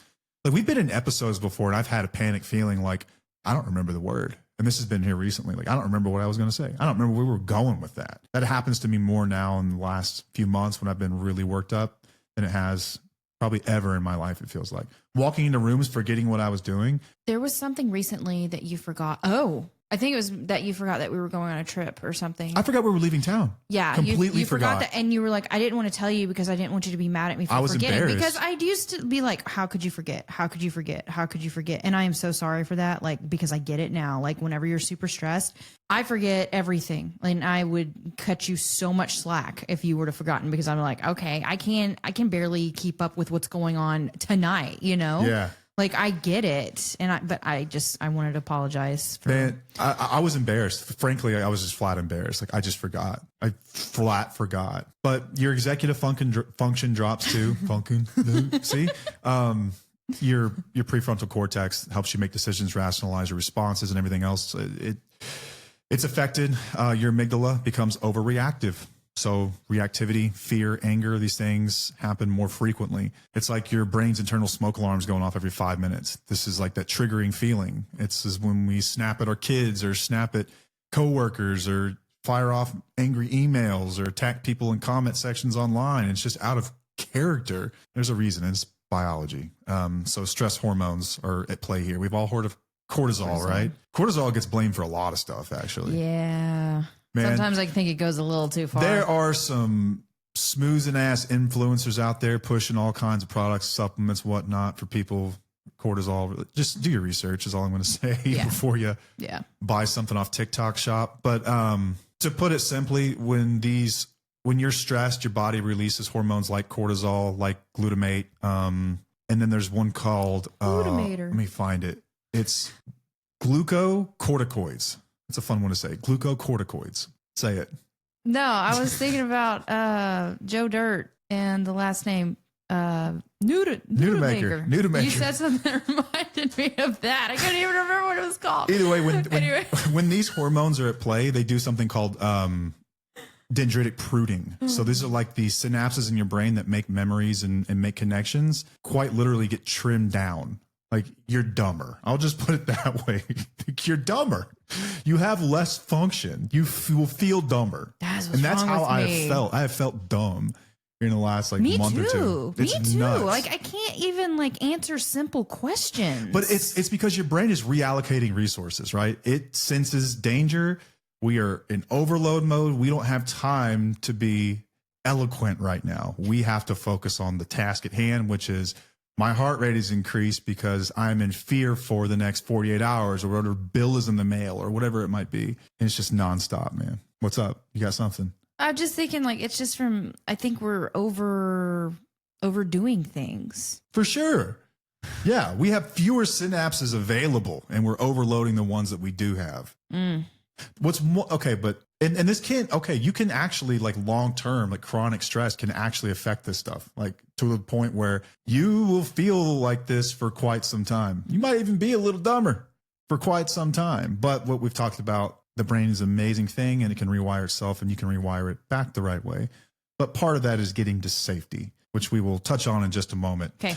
[SPEAKER 2] Like we've been in episodes before and I've had a panic feeling like, I don't remember the word. And this has been here recently. Like, I don't remember what I was going to say. I don't remember where we were going with that. That happens to me more now in the last few months when I've been really worked up than it has probably ever in my life. It feels like walking into rooms, forgetting what I was doing.
[SPEAKER 1] There was something recently that you forgot. Oh, I think it was that you forgot that we were going on a trip or something.
[SPEAKER 2] I forgot we were leaving town.
[SPEAKER 1] Yeah,
[SPEAKER 2] completely
[SPEAKER 1] you forgot that, and you were like, I didn't want to tell you because I didn't want you to be mad at me for forgetting.
[SPEAKER 2] Embarrassed.
[SPEAKER 1] Because I used to be like, how could you forget? How could you forget? How could you forget? And I am so sorry for that. Like, because I get it now. Like, whenever you're super stressed, I forget everything, and I would cut you so much slack if you were to forgotten because I'm like, okay, I can barely keep up with what's going on tonight. You know?
[SPEAKER 2] Yeah.
[SPEAKER 1] Like, I get it, but I wanted to apologize for.
[SPEAKER 2] Man, I was embarrassed. Frankly, I was just flat embarrassed. Like, I just forgot. I flat forgot. But your executive function drops too. See? Your prefrontal cortex helps you make decisions, rationalize your responses, and everything else. It's affected. Your amygdala becomes overreactive. So reactivity, fear, anger, these things happen more frequently. It's like your brain's internal smoke alarms going off every 5 minutes. This is like that triggering feeling. It's as when we snap at our kids or snap at coworkers or fire off angry emails or attack people in comment sections online. It's just out of character. There's a reason. It's biology. So stress hormones are at play here. We've all heard of cortisol, right? Cortisol gets blamed for a lot of stuff, actually.
[SPEAKER 1] Yeah. Man, sometimes I think it goes a little too far.
[SPEAKER 2] There are some smoozing ass influencers out there pushing all kinds of products, supplements, whatnot for people. Cortisol. Just do your research is all I'm going to say before you buy something off TikTok shop. But to put it simply, when you're stressed, your body releases hormones like cortisol, like glutamate. And then there's one called
[SPEAKER 1] glutamator.
[SPEAKER 2] Let me find it. It's glucocorticoids. It's a fun one to say. Glucocorticoids. Say it.
[SPEAKER 1] No, I was thinking about Joe Dirt and the last name Nudemaker. You said something that reminded me of that. I couldn't even remember what it was called.
[SPEAKER 2] Either way, when these hormones are at play, they do something called dendritic pruning. So these are like the synapses in your brain that make memories and make connections quite literally get trimmed down. Like, you're dumber. I'll just put it that way. You're dumber. You have less function. You will feel dumber. And that's how I have felt. I have felt dumb in the last month or two.
[SPEAKER 1] Me too. Nuts. Like, I can't even answer simple questions.
[SPEAKER 2] But it's because your brain is reallocating resources, right? It senses danger. We are in overload mode. We don't have time to be eloquent right now. We have to focus on the task at hand, which is my heart rate is increased because I'm in fear for the next 48 hours or whatever bill is in the mail or whatever it might be. And it's just nonstop, man. What's up? You got something?
[SPEAKER 1] I'm just thinking it's just from, I think we're overdoing things.
[SPEAKER 2] For sure. Yeah. We have fewer synapses available and we're overloading the ones that we do have. What's more, okay, but and this can't, okay, you can actually long term, chronic stress can actually affect this stuff, to the point where you will feel like this for quite some time. You might even be a little dumber for quite some time. But what we've talked about, the brain is an amazing thing and it can rewire itself and you can rewire it back the right way. But part of that is getting to safety, which we will touch on in just a moment.
[SPEAKER 1] Okay.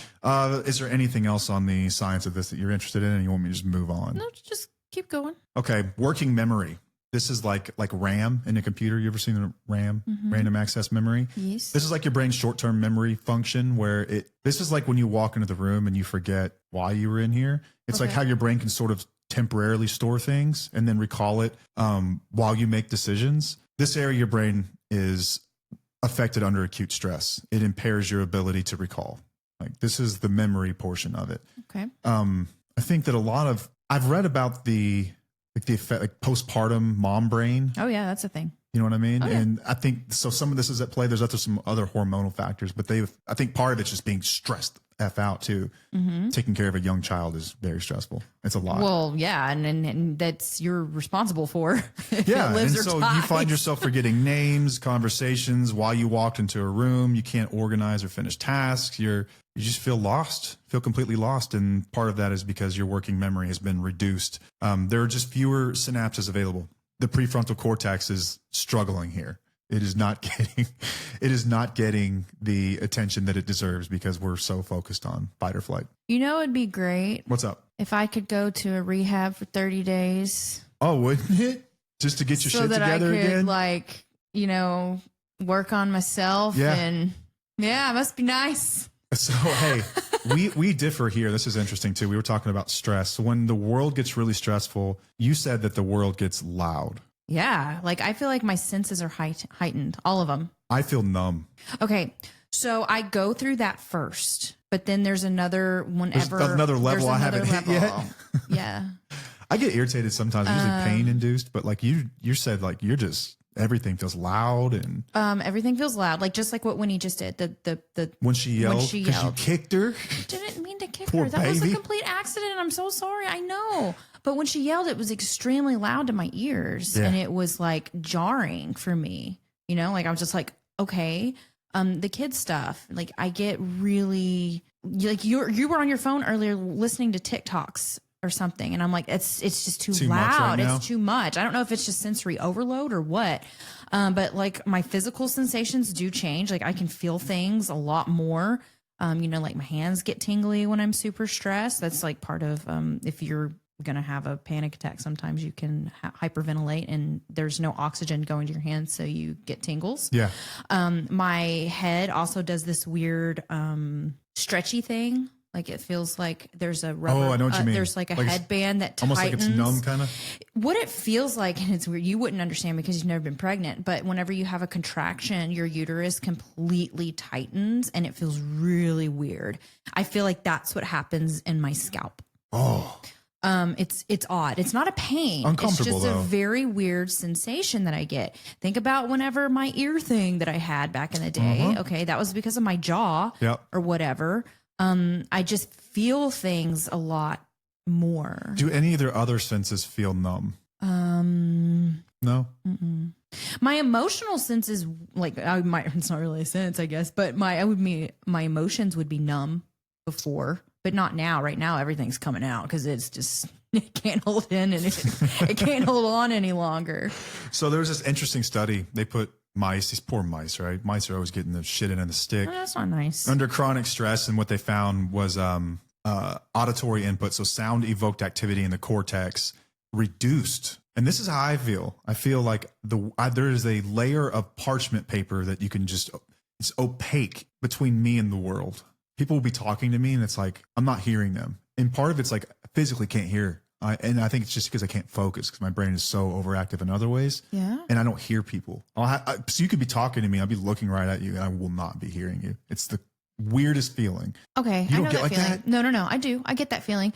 [SPEAKER 2] Is there anything else on the science of this that you're interested in and you want me to just move on?
[SPEAKER 1] No, just keep going.
[SPEAKER 2] Okay. Working memory. This is like RAM in a computer. You ever seen the RAM, random access memory?
[SPEAKER 1] Yes.
[SPEAKER 2] This is like your brain's short-term memory function where this is like when you walk into the room and you forget why you were in here. It's like how your brain can sort of temporarily store things and then recall it while you make decisions. This area of your brain is affected under acute stress. It impairs your ability to recall. Like this is the memory portion of it.
[SPEAKER 1] Okay.
[SPEAKER 2] I think that I've read about the effect, like postpartum mom brain.
[SPEAKER 1] Oh yeah, that's a thing.
[SPEAKER 2] You know what I mean?
[SPEAKER 1] Oh, yeah.
[SPEAKER 2] And I think so. Some of this is at play. There's some other hormonal factors, but I think part of it's just being stressed F out too. Taking care of a young child is very stressful. It's a lot.
[SPEAKER 1] Well, yeah, and that's you're responsible for. If
[SPEAKER 2] Yeah,
[SPEAKER 1] it lives
[SPEAKER 2] and
[SPEAKER 1] or
[SPEAKER 2] so
[SPEAKER 1] dies.
[SPEAKER 2] you find yourself forgetting names, conversations while you walked into a room. You can't organize or finish tasks. You just feel lost, feel completely lost, and part of that is because your working memory has been reduced. There are just fewer synapses available. The prefrontal cortex is struggling here. It is not getting the attention that it deserves because we're so focused on fight or flight.
[SPEAKER 1] You know, it'd be great
[SPEAKER 2] What's up?
[SPEAKER 1] if I could go to a rehab for 30 days.
[SPEAKER 2] Oh, wouldn't it? Just to get your
[SPEAKER 1] so
[SPEAKER 2] shit
[SPEAKER 1] that
[SPEAKER 2] together
[SPEAKER 1] I could,
[SPEAKER 2] again?
[SPEAKER 1] like, work on myself.
[SPEAKER 2] Yeah.
[SPEAKER 1] And yeah, it must be nice.
[SPEAKER 2] So, hey, we differ here. This is interesting too. We were talking about stress. When the world gets really stressful, you said that the world gets loud.
[SPEAKER 1] Yeah. Like, I feel like my senses are heightened, all of them.
[SPEAKER 2] I feel numb.
[SPEAKER 1] Okay. So I go through that first, but then there's another whenever.
[SPEAKER 2] There's another level
[SPEAKER 1] there's
[SPEAKER 2] I haven't hit
[SPEAKER 1] level.
[SPEAKER 2] yet.
[SPEAKER 1] Yeah.
[SPEAKER 2] I get irritated sometimes, usually pain induced, but like you said, like everything feels loud and
[SPEAKER 1] Everything feels loud. Like just like what Winnie just did. The
[SPEAKER 2] when she yelled because you kicked her.
[SPEAKER 1] Didn't mean to kick
[SPEAKER 2] Poor
[SPEAKER 1] her. That was a
[SPEAKER 2] baby.
[SPEAKER 1] complete accident. I'm so sorry. I know. But when she yelled, it was extremely loud to my ears.
[SPEAKER 2] Yeah.
[SPEAKER 1] And it was like jarring for me. Like I was just like, okay. The kids stuff. Like I get really like you were on your phone earlier listening to TikToks or something. And I'm like, it's just too
[SPEAKER 2] much right
[SPEAKER 1] loud.
[SPEAKER 2] now?
[SPEAKER 1] It's too much. I don't know if it's just sensory overload or what. But like my physical sensations do change. Like I can feel things a lot more. Like my hands get tingly when I'm super stressed. That's like part of, if you're going to have a panic attack, sometimes you can hyperventilate and there's no oxygen going to your hands. So you get tingles.
[SPEAKER 2] Yeah.
[SPEAKER 1] My head also does this weird, stretchy thing. Like it feels like there's a rubber.
[SPEAKER 2] Oh, I know what you mean.
[SPEAKER 1] There's like a
[SPEAKER 2] Like
[SPEAKER 1] headband that tightens.
[SPEAKER 2] Almost like it's numb kind of.
[SPEAKER 1] What it feels like, and it's weird, you wouldn't understand because you've never been pregnant, but whenever you have a contraction, your uterus completely tightens and it feels really weird. I feel like that's what happens in my scalp.
[SPEAKER 2] Oh.
[SPEAKER 1] It's odd. It's not a pain.
[SPEAKER 2] Uncomfortable,
[SPEAKER 1] it's just
[SPEAKER 2] though.
[SPEAKER 1] a very weird sensation that I get. Think about whenever my ear thing that I had back in the day. Okay, that was because of my jaw
[SPEAKER 2] Yep.
[SPEAKER 1] or whatever. I just feel things a lot more.
[SPEAKER 2] Do any of their other senses feel numb? No.
[SPEAKER 1] My emotional sense is like it's not really a sense, I guess, but my emotions would be numb before, but not now. Right now, everything's coming out because it's just it can't hold in and it can't hold on any longer.
[SPEAKER 2] So there was this interesting study. They put mice, these poor mice, right? Mice are always getting the shit in the stick.
[SPEAKER 1] Oh, that's not nice.
[SPEAKER 2] Under chronic stress, and what they found was auditory input, so sound evoked activity in the cortex reduced. And this is how I feel. I feel like there is a layer of parchment paper that you can it's opaque between me and the world. People will be talking to me and it's like, I'm not hearing them. And part of it's like, I physically can't hear. And I think it's just because I can't focus because my brain is so overactive in other ways.
[SPEAKER 1] Yeah.
[SPEAKER 2] And I don't hear people. So you could be talking to me. I'll be looking right at you and I will not be hearing you. It's the weirdest feeling.
[SPEAKER 1] Okay.
[SPEAKER 2] You
[SPEAKER 1] I
[SPEAKER 2] don't
[SPEAKER 1] know
[SPEAKER 2] get
[SPEAKER 1] that
[SPEAKER 2] like
[SPEAKER 1] feeling.
[SPEAKER 2] that?
[SPEAKER 1] No. I do. I get that feeling.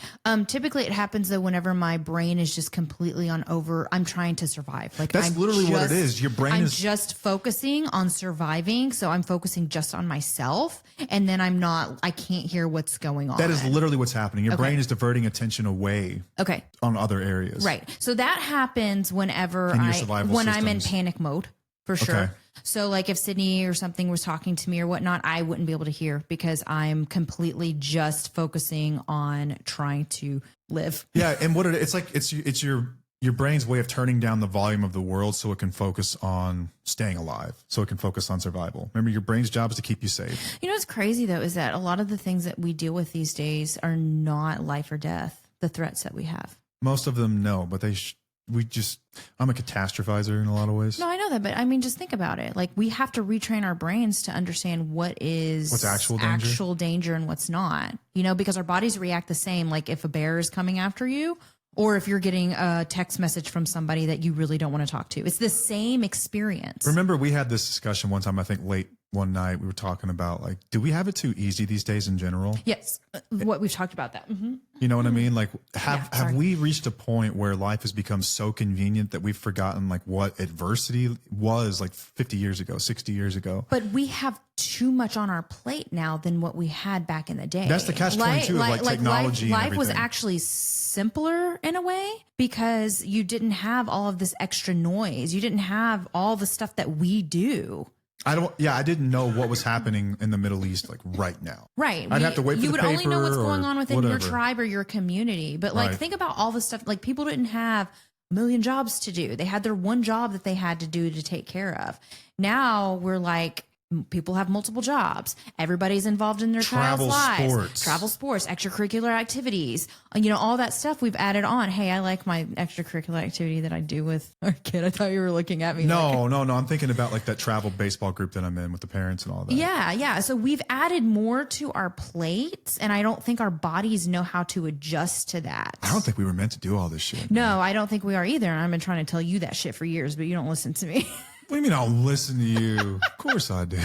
[SPEAKER 1] Typically it happens though whenever my brain is just completely I'm trying to survive. Like
[SPEAKER 2] That's literally what it is. Your brain
[SPEAKER 1] I'm
[SPEAKER 2] is
[SPEAKER 1] just focusing on surviving. So I'm focusing just on myself. And then I can't hear what's going on.
[SPEAKER 2] That is literally what's happening. Your
[SPEAKER 1] Okay.
[SPEAKER 2] brain is diverting attention away
[SPEAKER 1] okay.
[SPEAKER 2] on other areas.
[SPEAKER 1] Right. So that happens whenever
[SPEAKER 2] In your survival
[SPEAKER 1] when I'm in
[SPEAKER 2] systems.
[SPEAKER 1] panic mode, for sure.
[SPEAKER 2] Okay.
[SPEAKER 1] So like if Sydney or something was talking to me or whatnot, I wouldn't be able to hear because I'm completely just focusing on trying to live.
[SPEAKER 2] Yeah, and it's like it's your brain's way of turning down the volume of the world so it can focus on staying alive, so it can focus on survival. Remember, your brain's job is to keep you safe.
[SPEAKER 1] You know what's crazy though is that a lot of the things that we deal with these days are not life or death, the threats that we have.
[SPEAKER 2] Most of them, no, but I'm a catastrophizer in a lot of ways.
[SPEAKER 1] No, I know that, but I mean, just think about it. Like we have to retrain our brains to understand what's
[SPEAKER 2] actual danger
[SPEAKER 1] and what's not, because our bodies react the same. Like if a bear is coming after you or if you're getting a text message from somebody that you really don't want to talk to. It's the same experience.
[SPEAKER 2] Remember, we had this discussion one time, I think late one night, we were talking about like, do we have it too easy these days in general?
[SPEAKER 1] Yes. What we've talked about that. Mm-hmm.
[SPEAKER 2] You know what I mean? Like, have
[SPEAKER 1] sorry.
[SPEAKER 2] we reached a point where life has become so convenient that we've forgotten like what adversity was like 50 years ago, 60 years ago?
[SPEAKER 1] But we have too much on our plate now than what we had back in the day.
[SPEAKER 2] That's the catch-22 of like technology.
[SPEAKER 1] Life was
[SPEAKER 2] everything.
[SPEAKER 1] actually simpler in a way because you didn't have all of this extra noise. You didn't have all the stuff that we do.
[SPEAKER 2] I didn't know what was happening in the Middle East like right now.
[SPEAKER 1] Right.
[SPEAKER 2] I'd have to wait for
[SPEAKER 1] you
[SPEAKER 2] the
[SPEAKER 1] would
[SPEAKER 2] paper
[SPEAKER 1] only know what's going on within your
[SPEAKER 2] whatever.
[SPEAKER 1] tribe or your community. But like,
[SPEAKER 2] Right.
[SPEAKER 1] think about all the stuff. Like, people didn't have a million jobs to do. They had their one job that they had to do to take care of. Now we're like, people have multiple jobs. Everybody's involved in their
[SPEAKER 2] Travel
[SPEAKER 1] child's lives.
[SPEAKER 2] sports.
[SPEAKER 1] Travel sports, extracurricular activities, all that stuff we've added on. Hey, I like my extracurricular activity that I do with our kid. I thought you were looking at me.
[SPEAKER 2] No. I'm thinking about like that travel baseball group that I'm in with the parents and all that.
[SPEAKER 1] Yeah. So we've added more to our plates, and I don't think our bodies know how to adjust to that.
[SPEAKER 2] I don't think we were meant to do all this shit.
[SPEAKER 1] No, I don't think we are either. And I've been trying to tell you that shit for years, but you don't listen to me.
[SPEAKER 2] What do you mean I'll listen to you? Of course I do.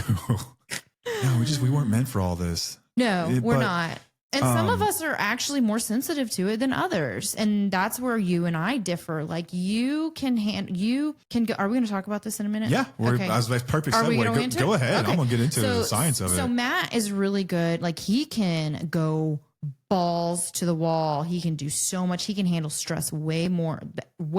[SPEAKER 2] No, we weren't meant for all this.
[SPEAKER 1] No, we're
[SPEAKER 2] But,
[SPEAKER 1] not. And some of us are actually more sensitive to it than others. And that's where you and I differ. Like, you can go. Are we going to talk about this in a minute?
[SPEAKER 2] Yeah,
[SPEAKER 1] Okay.
[SPEAKER 2] that's perfect
[SPEAKER 1] Are we
[SPEAKER 2] segue.
[SPEAKER 1] going into
[SPEAKER 2] Go
[SPEAKER 1] it?
[SPEAKER 2] ahead.
[SPEAKER 1] Okay.
[SPEAKER 2] I'm gonna get into the science of it.
[SPEAKER 1] So Matt is really good. Like, he can go balls to the wall. He can do so much. He can handle stress way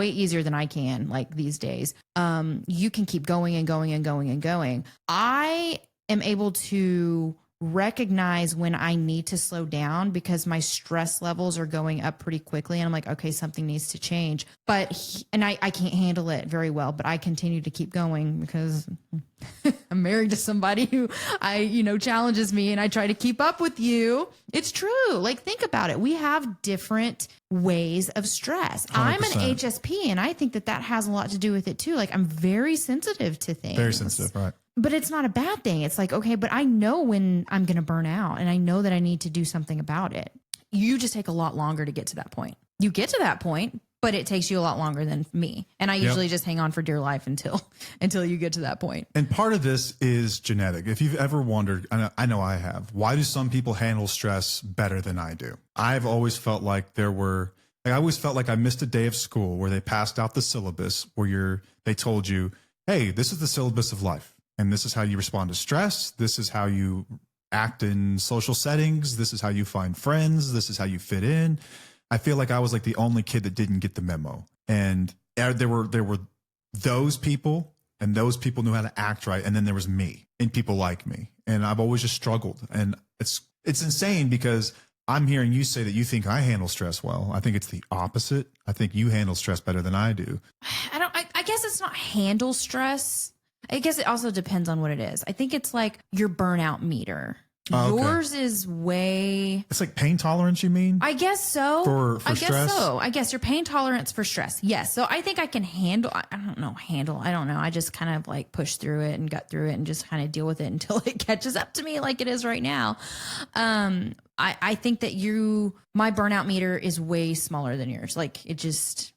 [SPEAKER 1] easier than I can, like, these days. You can keep going and going and going and going. I am able to recognize when I need to slow down because my stress levels are going up pretty quickly. And I'm like, okay, something needs to change. But I can't handle it very well, but I continue to keep going because I'm married to somebody who challenges me, and I try to keep up with you. It's true. Like, think about it. We have different ways of stress.
[SPEAKER 2] 100%.
[SPEAKER 1] I'm an HSP, and I think that has a lot to do with it too. Like, I'm very sensitive to things.
[SPEAKER 2] Very sensitive, right?
[SPEAKER 1] But it's not a bad thing. It's like, okay, but I know when I'm going to burn out, and I know that I need to do something about it. You just take a lot longer to get to that point. You get to that point, but it takes you a lot longer than me. And I usually just hang on for dear life until you get to that point.
[SPEAKER 2] And part of this is genetic. If you've ever wondered, I know I have, why do some people handle stress better than I do? I've always felt like I always felt like I missed a day of school where they passed out the syllabus where they told you, hey, this is the syllabus of life. And this is how you respond to stress. This is how you act in social settings. This is how you find friends. This is how you fit in. I feel like I was like the only kid that didn't get the memo. And there were those people, and those people knew how to act right. And then there was me and people like me. And I've always just struggled. And it's insane because I'm hearing you say that you think I handle stress well. I think it's the opposite. I think you handle stress better than I do.
[SPEAKER 1] I guess it's not handle stress. I guess it also depends on what it is. I think it's like your burnout meter.
[SPEAKER 2] Oh, okay.
[SPEAKER 1] Yours is way.
[SPEAKER 2] It's like pain tolerance, you mean?
[SPEAKER 1] I guess so.
[SPEAKER 2] For
[SPEAKER 1] I guess
[SPEAKER 2] stress?
[SPEAKER 1] so. I guess your pain tolerance for stress. Yes. So I think I can handle. I don't know. I don't know. I just kind of like push through it and gut through it and just kind of deal with it until it catches up to me like it is right now. I think that my burnout meter is way smaller than yours. Like, it just.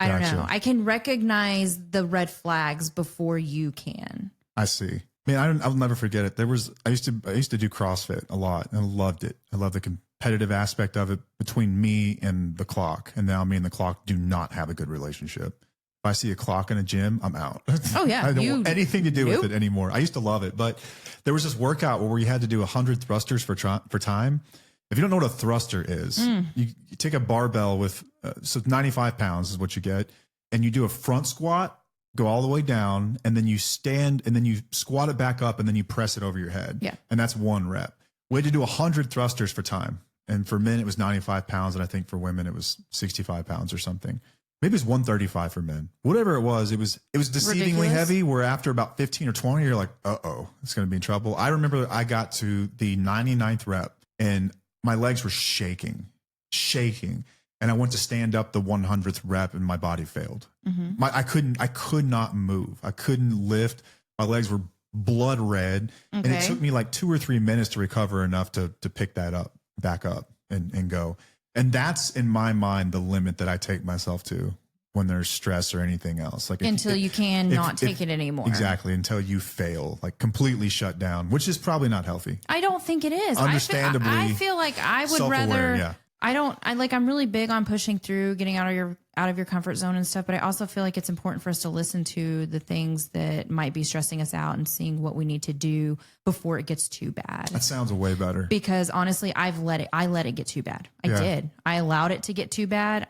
[SPEAKER 1] I don't
[SPEAKER 2] Gotcha.
[SPEAKER 1] know. I can recognize the red flags before you can.
[SPEAKER 2] I see. Man, I'll never forget it. I used to do CrossFit a lot, and I loved it. I love the competitive aspect of it between me and the clock. And now me and the clock do not have a good relationship. If I see a clock in a gym, I'm out.
[SPEAKER 1] Oh yeah,
[SPEAKER 2] I don't want anything to do with it anymore. I used to love it, but there was this workout where you had to do 100 thrusters for time. If you don't know what a thruster is, you take a barbell with, so 95 pounds is what you get, and you do a front squat, go all the way down, and then you stand, and then you squat it back up, and then you press it over your head.
[SPEAKER 1] Yeah.
[SPEAKER 2] And that's one rep. We had to do 100 thrusters for time. And for men, it was 95 pounds, and I think for women, it was 65 pounds or something. Maybe it's 135 for men. Whatever it was deceivingly
[SPEAKER 1] Ridiculous.
[SPEAKER 2] heavy, where after about 15 or 20, you're like, uh-oh, it's going to be in trouble. I remember I got to the 99th rep, and my legs were shaking. And I went to stand up the 100th rep, and my body failed.
[SPEAKER 1] Mm-hmm.
[SPEAKER 2] I could not move. I couldn't lift. My legs were blood red. And it
[SPEAKER 1] Okay.
[SPEAKER 2] took me like 2 or 3 minutes to recover enough to pick that back up and go. And that's in my mind the limit that I take myself to when there's stress or anything else. Like
[SPEAKER 1] Until you can not take it anymore.
[SPEAKER 2] Exactly. Until you fail, like completely shut down, which is probably not healthy.
[SPEAKER 1] I don't think it is.
[SPEAKER 2] Understandably.
[SPEAKER 1] I feel like I would rather.
[SPEAKER 2] Yeah.
[SPEAKER 1] I'm really big on pushing through, getting out of your comfort zone and stuff. But I also feel like it's important for us to listen to the things that might be stressing us out and seeing what we need to do before it gets too bad.
[SPEAKER 2] That sounds way better.
[SPEAKER 1] Because honestly, I let it get too bad. I did. I allowed it to get too bad.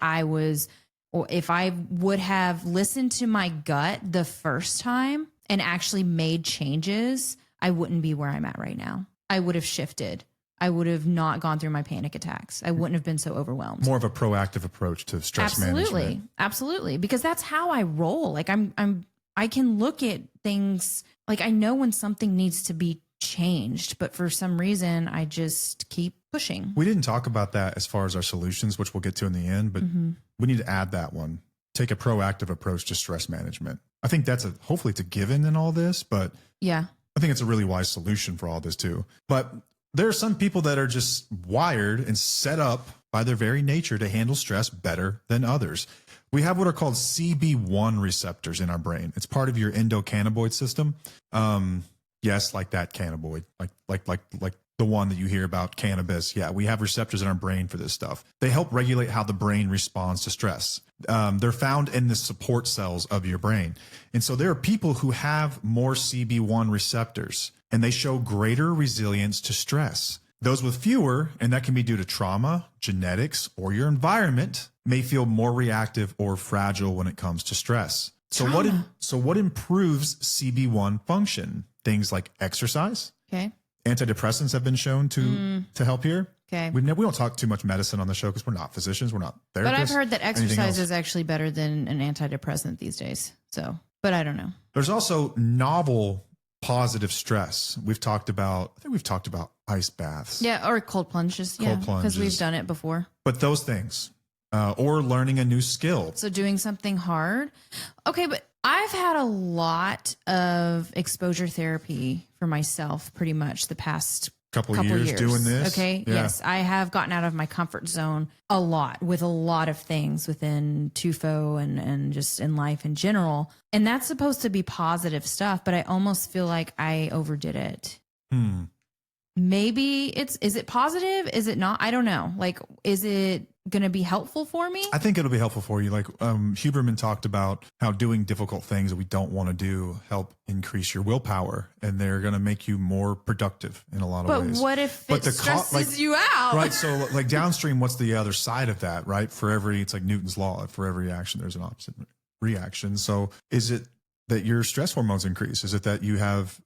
[SPEAKER 1] If I would have listened to my gut the first time and actually made changes, I wouldn't be where I'm at right now. I would have shifted. I would have not gone through my panic attacks. I wouldn't have been so overwhelmed.
[SPEAKER 2] More of a proactive approach to stress management.
[SPEAKER 1] Absolutely. Because that's how I roll. Like I can look at things, like I know when something needs to be changed, but for some reason I just keep pushing.
[SPEAKER 2] We didn't talk about that as far as our solutions, which we'll get to in the end, but we need to add that one. Take a proactive approach to stress management. I think hopefully it's a given in all this, but yeah, I think it's a really wise solution for all this too. But there are some people that are just wired and set up by their very nature to handle stress better than others. We have what are called CB1 receptors in our brain. It's part of your endocannabinoid system. Yes, like that cannabinoid, like the one that you hear about, cannabis. Yeah, we have receptors in our brain for this stuff. They help regulate how the brain responds to stress. They're found in the support cells of your brain. And so there are people who have more CB1 receptors, and they show greater resilience to stress. Those with fewer, and that can be due to trauma, genetics, or your environment, may feel more reactive or fragile when it comes to stress. So what improves CB1 function? Things like exercise.
[SPEAKER 1] Okay.
[SPEAKER 2] Antidepressants have been shown to help here.
[SPEAKER 1] Okay.
[SPEAKER 2] We don't talk too much medicine on the show because we're not physicians, we're not therapists.
[SPEAKER 1] But I've heard that exercise is actually better than an antidepressant these days. So, but I don't know.
[SPEAKER 2] There's also novel positive stress. I think we've talked about ice baths.
[SPEAKER 1] Yeah, or cold plunges.
[SPEAKER 2] Cold plunges.
[SPEAKER 1] Because we've done it before.
[SPEAKER 2] But those things, or learning a new skill.
[SPEAKER 1] So doing something hard. Okay, but I've had a lot of exposure therapy for myself pretty much the past couple years
[SPEAKER 2] doing this.
[SPEAKER 1] Okay.
[SPEAKER 2] Yeah.
[SPEAKER 1] Yes. I have gotten out of my comfort zone a lot with a lot of things within TUFO and just in life in general. And that's supposed to be positive stuff, but I almost feel like I overdid it. Maybe is it positive? Is it not? I don't know. Like, is it going to be helpful for me?
[SPEAKER 2] I think it'll be helpful for you. Like Huberman talked about how doing difficult things that we don't want to do help increase your willpower, and they're going to make you more productive in a lot of ways.
[SPEAKER 1] But what if it stresses you out?
[SPEAKER 2] Right. So like downstream, what's the other side of that, right? It's like Newton's law. For every action, there's an opposite reaction. So is it that your stress hormones increase? Is it that you have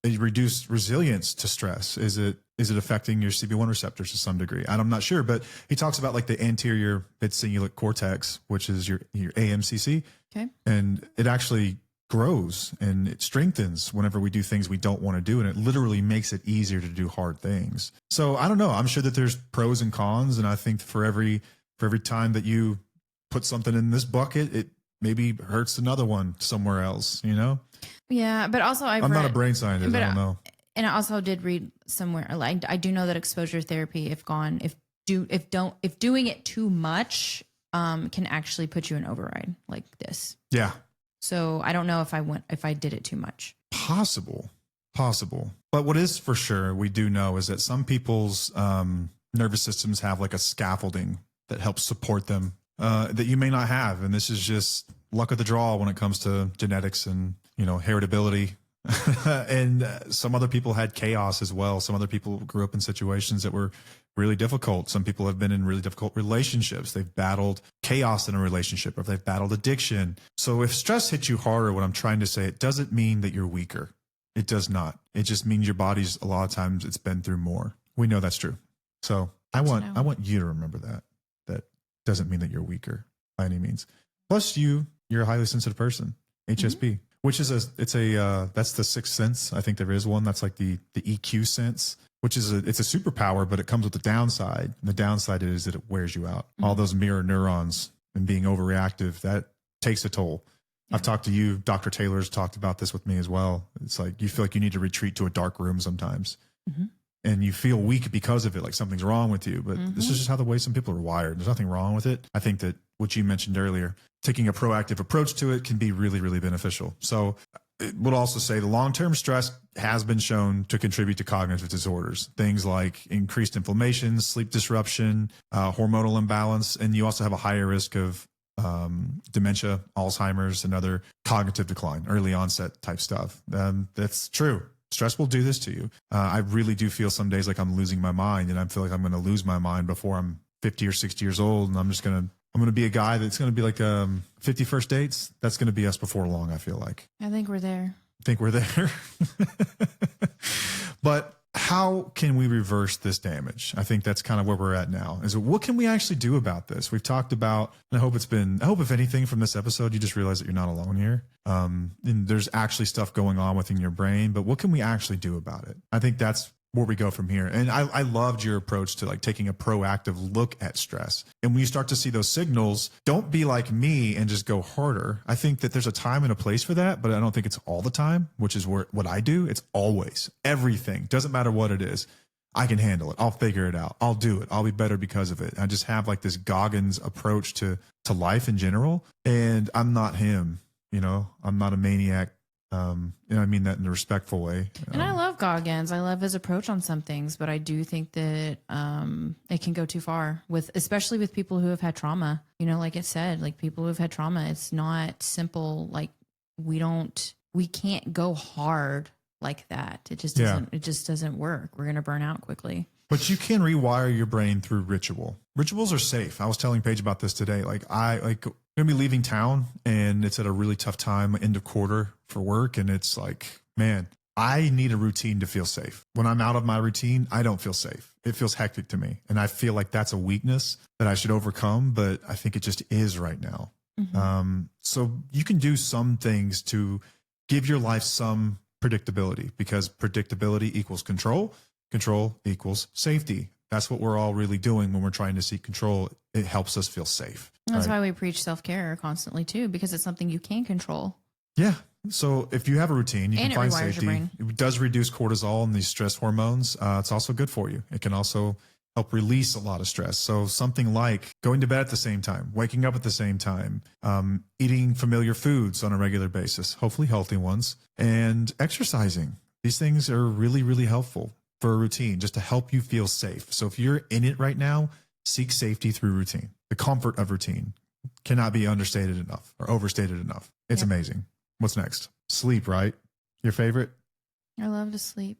[SPEAKER 2] a reduced resilience to stress? Is it affecting your CB1 receptors to some degree? I'm not sure, but he talks about like the anterior midcingulate cortex, which is your AMCC.
[SPEAKER 1] Okay.
[SPEAKER 2] And it actually grows and it strengthens whenever we do things we don't want to do. And it literally makes it easier to do hard things. So I don't know. I'm sure that there's pros and cons. And I think for every time that you put something in this bucket, it maybe hurts another one somewhere else, you know?
[SPEAKER 1] Yeah, but also I'm
[SPEAKER 2] not a brain scientist. I don't know.
[SPEAKER 1] And I also did read somewhere. Like I do know that exposure therapy, if doing it too much, can actually put you in override like this.
[SPEAKER 2] Yeah.
[SPEAKER 1] So I don't know if I did it too much.
[SPEAKER 2] Possible. But what is for sure we do know is that some people's nervous systems have like a scaffolding that helps support them that you may not have, and this is just luck of the draw when it comes to genetics and heritability. And some other people had chaos as well. Some other people grew up in situations that were really difficult. Some people have been in really difficult relationships. They've battled chaos in a relationship, or they've battled addiction. So if stress hits you harder, what I'm trying to say, it doesn't mean that you're weaker. It does not. It just means your body's a lot of times it's been through more. We know that's true. So I want you to remember that. That doesn't mean that you're weaker by any means. Plus you're a highly sensitive person, HSP. Which is that's the sixth sense. I think there is one that's like the EQ sense, which is it's a superpower, but it comes with the downside. And the downside is that it wears you out. All those mirror neurons and being overreactive, that takes a toll. Yeah. I've talked to you, Dr. Taylor's talked about this with me as well. It's like you feel like you need to retreat to a dark room sometimes. and you feel weak because of it, like something's wrong with you. But this is just how the way some people are wired. There's nothing wrong with it. I think that what you mentioned earlier, taking a proactive approach to it can be really, really beneficial. So it would also say the long-term stress has been shown to contribute to cognitive disorders, things like increased inflammation, sleep disruption, hormonal imbalance, and you also have a higher risk of dementia, Alzheimer's, and other cognitive decline, early onset type stuff. That's true. Stress will do this to you. I really do feel some days like I'm losing my mind, and I feel like I'm going to lose my mind before I'm 50 or 60 years old, and I'm going to be a guy that's going to be like 50 first dates. That's going to be us before long, I feel like.
[SPEAKER 1] I think we're there.
[SPEAKER 2] But how can we reverse this damage? I think that's kind of where we're at now. Is what can we actually do about this? We've talked about, and I hope if anything from this episode, you just realize that you're not alone here. And there's actually stuff going on within your brain, but what can we actually do about it? I think that's where we go from here. And I loved your approach to like taking a proactive look at stress. And when you start to see those signals, don't be like me and just go harder. I think that there's a time and a place for that, but I don't think it's all the time, which is what I do. It's always everything. Doesn't matter what it is. I can handle it. I'll figure it out. I'll do it. I'll be better because of it. I just have like this Goggins approach to life in general. And I'm not him, I'm not a maniac. And I mean that in a respectful way.
[SPEAKER 1] And I love Goggins. I love his approach on some things, but I do think that it can go too far especially with people who have had trauma. Like it said, like people who have had trauma, it's not simple. Like we can't go hard like that. It just doesn't. It just doesn't work. We're gonna burn out quickly.
[SPEAKER 2] But you can rewire your brain through ritual. Rituals are safe. I was telling Paige about this today. I'm going to be leaving town and it's at a really tough time, end of quarter for work. And it's like, man, I need a routine to feel safe. When I'm out of my routine, I don't feel safe. It feels hectic to me. And I feel like that's a weakness that I should overcome, but I think it just is right now. So you can do some things to give your life some predictability, because predictability equals control. Control equals safety. That's what we're all really doing when we're trying to seek control. It helps us feel safe.
[SPEAKER 1] That's why we preach self-care constantly too, because it's something you can control.
[SPEAKER 2] Yeah. So if you have a routine, you can find safety. It does reduce cortisol and these stress hormones. It's also good for you. It can also help release a lot of stress. So something like going to bed at the same time, waking up at the same time, eating familiar foods on a regular basis, hopefully healthy ones, and exercising. These things are really, really helpful for a routine, just to help you feel safe. So if you're in it right now, seek safety through routine. The comfort of routine cannot be understated enough or overstated enough. It's amazing. What's next? Sleep, right? Your favorite?
[SPEAKER 1] I love to sleep.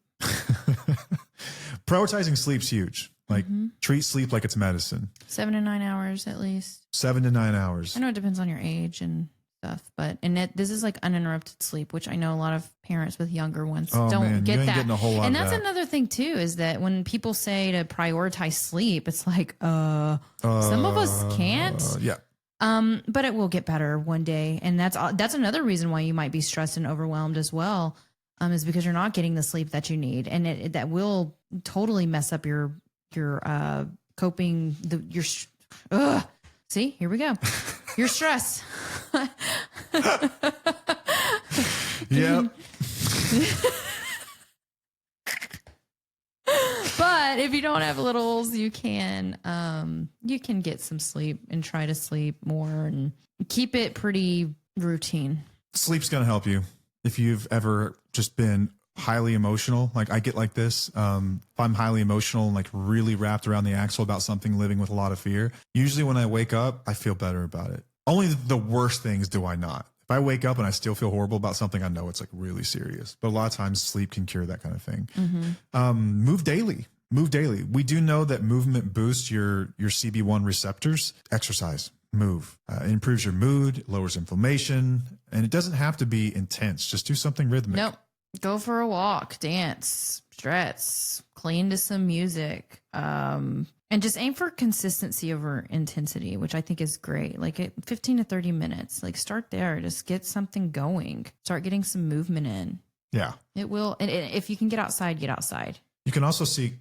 [SPEAKER 2] Prioritizing sleep's huge. Like treat sleep like it's medicine.
[SPEAKER 1] 7 to 9 hours at least.
[SPEAKER 2] 7 to 9 hours.
[SPEAKER 1] I know it depends on your age and stuff, but this is like uninterrupted sleep, which I know a lot of parents with younger ones don't get that.
[SPEAKER 2] Getting a whole lot
[SPEAKER 1] and
[SPEAKER 2] of
[SPEAKER 1] that's
[SPEAKER 2] that.
[SPEAKER 1] Another thing too, is that when people say to prioritize sleep, it's like, some of us can't.
[SPEAKER 2] Yeah.
[SPEAKER 1] But it will get better one day, and that's another reason why you might be stressed and overwhelmed as well, is because you're not getting the sleep that you need, and that will totally mess up your coping. See, here we go. Your stress.
[SPEAKER 2] Yep.
[SPEAKER 1] But if you don't have littles, you can get some sleep and try to sleep more and keep it pretty routine.
[SPEAKER 2] Sleep's going to help you. If you've ever just been highly emotional, like I get like this, if I'm highly emotional and like really wrapped around the axle about something, living with a lot of fear, usually when I wake up, I feel better about it. Only the worst things do I not. If I wake up and I still feel horrible about something, I know it's like really serious. But a lot of times sleep can cure that kind of thing. Move daily. Move daily. We do know that movement boosts your CB1 receptors. Exercise, move. It improves your mood, lowers inflammation, and it doesn't have to be intense. Just do something rhythmic.
[SPEAKER 1] Nope. Go for a walk, dance, stretch, clean to some music, and just aim for consistency over intensity, which I think is great. Like at 15 to 30 minutes, like start there. Just get something going. Start getting some movement in.
[SPEAKER 2] Yeah.
[SPEAKER 1] It will. And if you can get outside, get outside.
[SPEAKER 2] You can also seek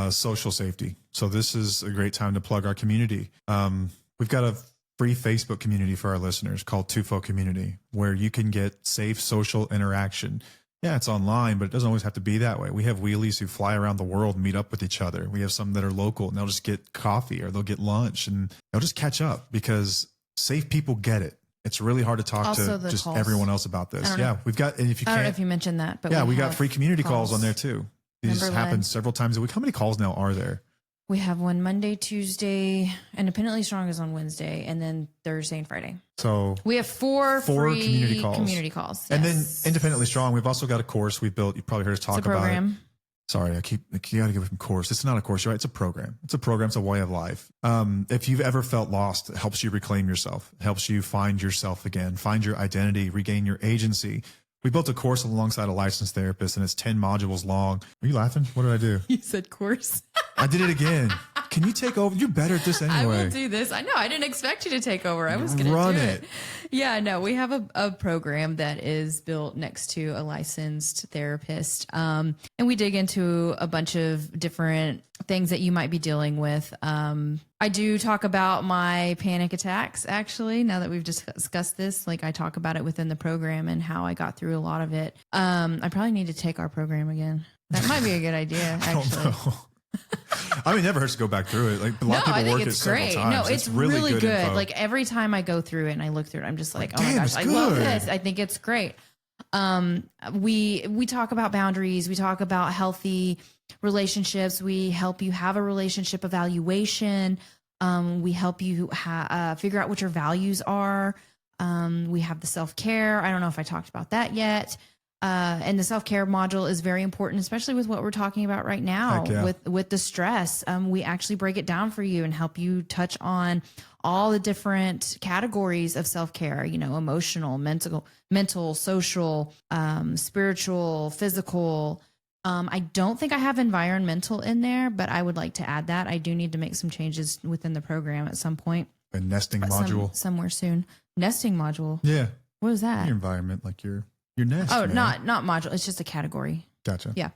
[SPEAKER 2] social safety. So this is a great time to plug our community. We've got a free Facebook community for our listeners called Tufo Community, where you can get safe social interaction. Yeah, it's online, but it doesn't always have to be that way. We have wheelies who fly around the world and meet up with each other. We have some that are local and they'll just get coffee or they'll get lunch and they'll just catch up because safe people get it. It's really hard to talk
[SPEAKER 1] Also
[SPEAKER 2] to
[SPEAKER 1] the
[SPEAKER 2] just
[SPEAKER 1] calls.
[SPEAKER 2] everyone else about this. Yeah, we've got, and if you
[SPEAKER 1] I don't know
[SPEAKER 2] can't,
[SPEAKER 1] if you mentioned that, but
[SPEAKER 2] yeah, we got
[SPEAKER 1] have
[SPEAKER 2] free community calls on there too. These
[SPEAKER 1] Member
[SPEAKER 2] happen
[SPEAKER 1] led.
[SPEAKER 2] several times a week. How many calls now are there?
[SPEAKER 1] We have one Monday, Tuesday, Independently Strong is on Wednesday, and then Thursday and Friday.
[SPEAKER 2] So
[SPEAKER 1] We have four free
[SPEAKER 2] community calls.
[SPEAKER 1] Yes.
[SPEAKER 2] And then Independently Strong, we've also got a course we built. You probably heard us talk
[SPEAKER 1] it's a
[SPEAKER 2] about it.
[SPEAKER 1] program.
[SPEAKER 2] Sorry, you got to give it from course. It's not a course, you're right? It's a program. It's a program. It's a way of life. If you've ever felt lost, it helps you reclaim yourself. It helps you find yourself again, find your identity, regain your agency. We built a course alongside a licensed therapist, and it's 10 modules long. Are you laughing? What did I do?
[SPEAKER 1] You said course.
[SPEAKER 2] I did it again. Can you take over? You're better at this anyway.
[SPEAKER 1] I will do this. I know. I didn't expect you to take over. I was going to
[SPEAKER 2] Run
[SPEAKER 1] do
[SPEAKER 2] it.
[SPEAKER 1] Yeah, no, we have a program that is built next to a licensed therapist. And we dig into a bunch of different things that you might be dealing with. I do talk about my panic attacks, actually, now that we've discussed this. Like, I talk about it within the program and how I got through a lot of it. I probably need to take our program again. That might be a good idea, actually.
[SPEAKER 2] I don't know. I mean, it never hurts to go back through it. Like a lot of
[SPEAKER 1] I
[SPEAKER 2] people
[SPEAKER 1] think
[SPEAKER 2] work it
[SPEAKER 1] it's
[SPEAKER 2] several
[SPEAKER 1] great.
[SPEAKER 2] times.
[SPEAKER 1] No, it's really good.
[SPEAKER 2] info.
[SPEAKER 1] Like every time I go through it and I look through it, I'm just like, oh my
[SPEAKER 2] damn,
[SPEAKER 1] gosh,
[SPEAKER 2] it's
[SPEAKER 1] I love
[SPEAKER 2] good.
[SPEAKER 1] this. I think it's great. We talk about boundaries. We talk about healthy relationships. We help you have a relationship evaluation. We help you figure out what your values are. We have the self-care. I don't know if I talked about that yet. And the self-care module is very important, especially with what we're talking about right now.
[SPEAKER 2] Heck yeah.
[SPEAKER 1] with the stress. We actually break it down for you and help you touch on all the different categories of self-care, emotional, mental, social, spiritual, physical. I don't think I have environmental in there, but I would like to add that. I do need to make some changes within the program at some point.
[SPEAKER 2] A nesting module.
[SPEAKER 1] Somewhere soon. Nesting module.
[SPEAKER 2] Yeah.
[SPEAKER 1] What is that?
[SPEAKER 2] Your environment, like your nest.
[SPEAKER 1] Oh,
[SPEAKER 2] man.
[SPEAKER 1] not module. It's just a category.
[SPEAKER 2] Gotcha.
[SPEAKER 1] Yeah.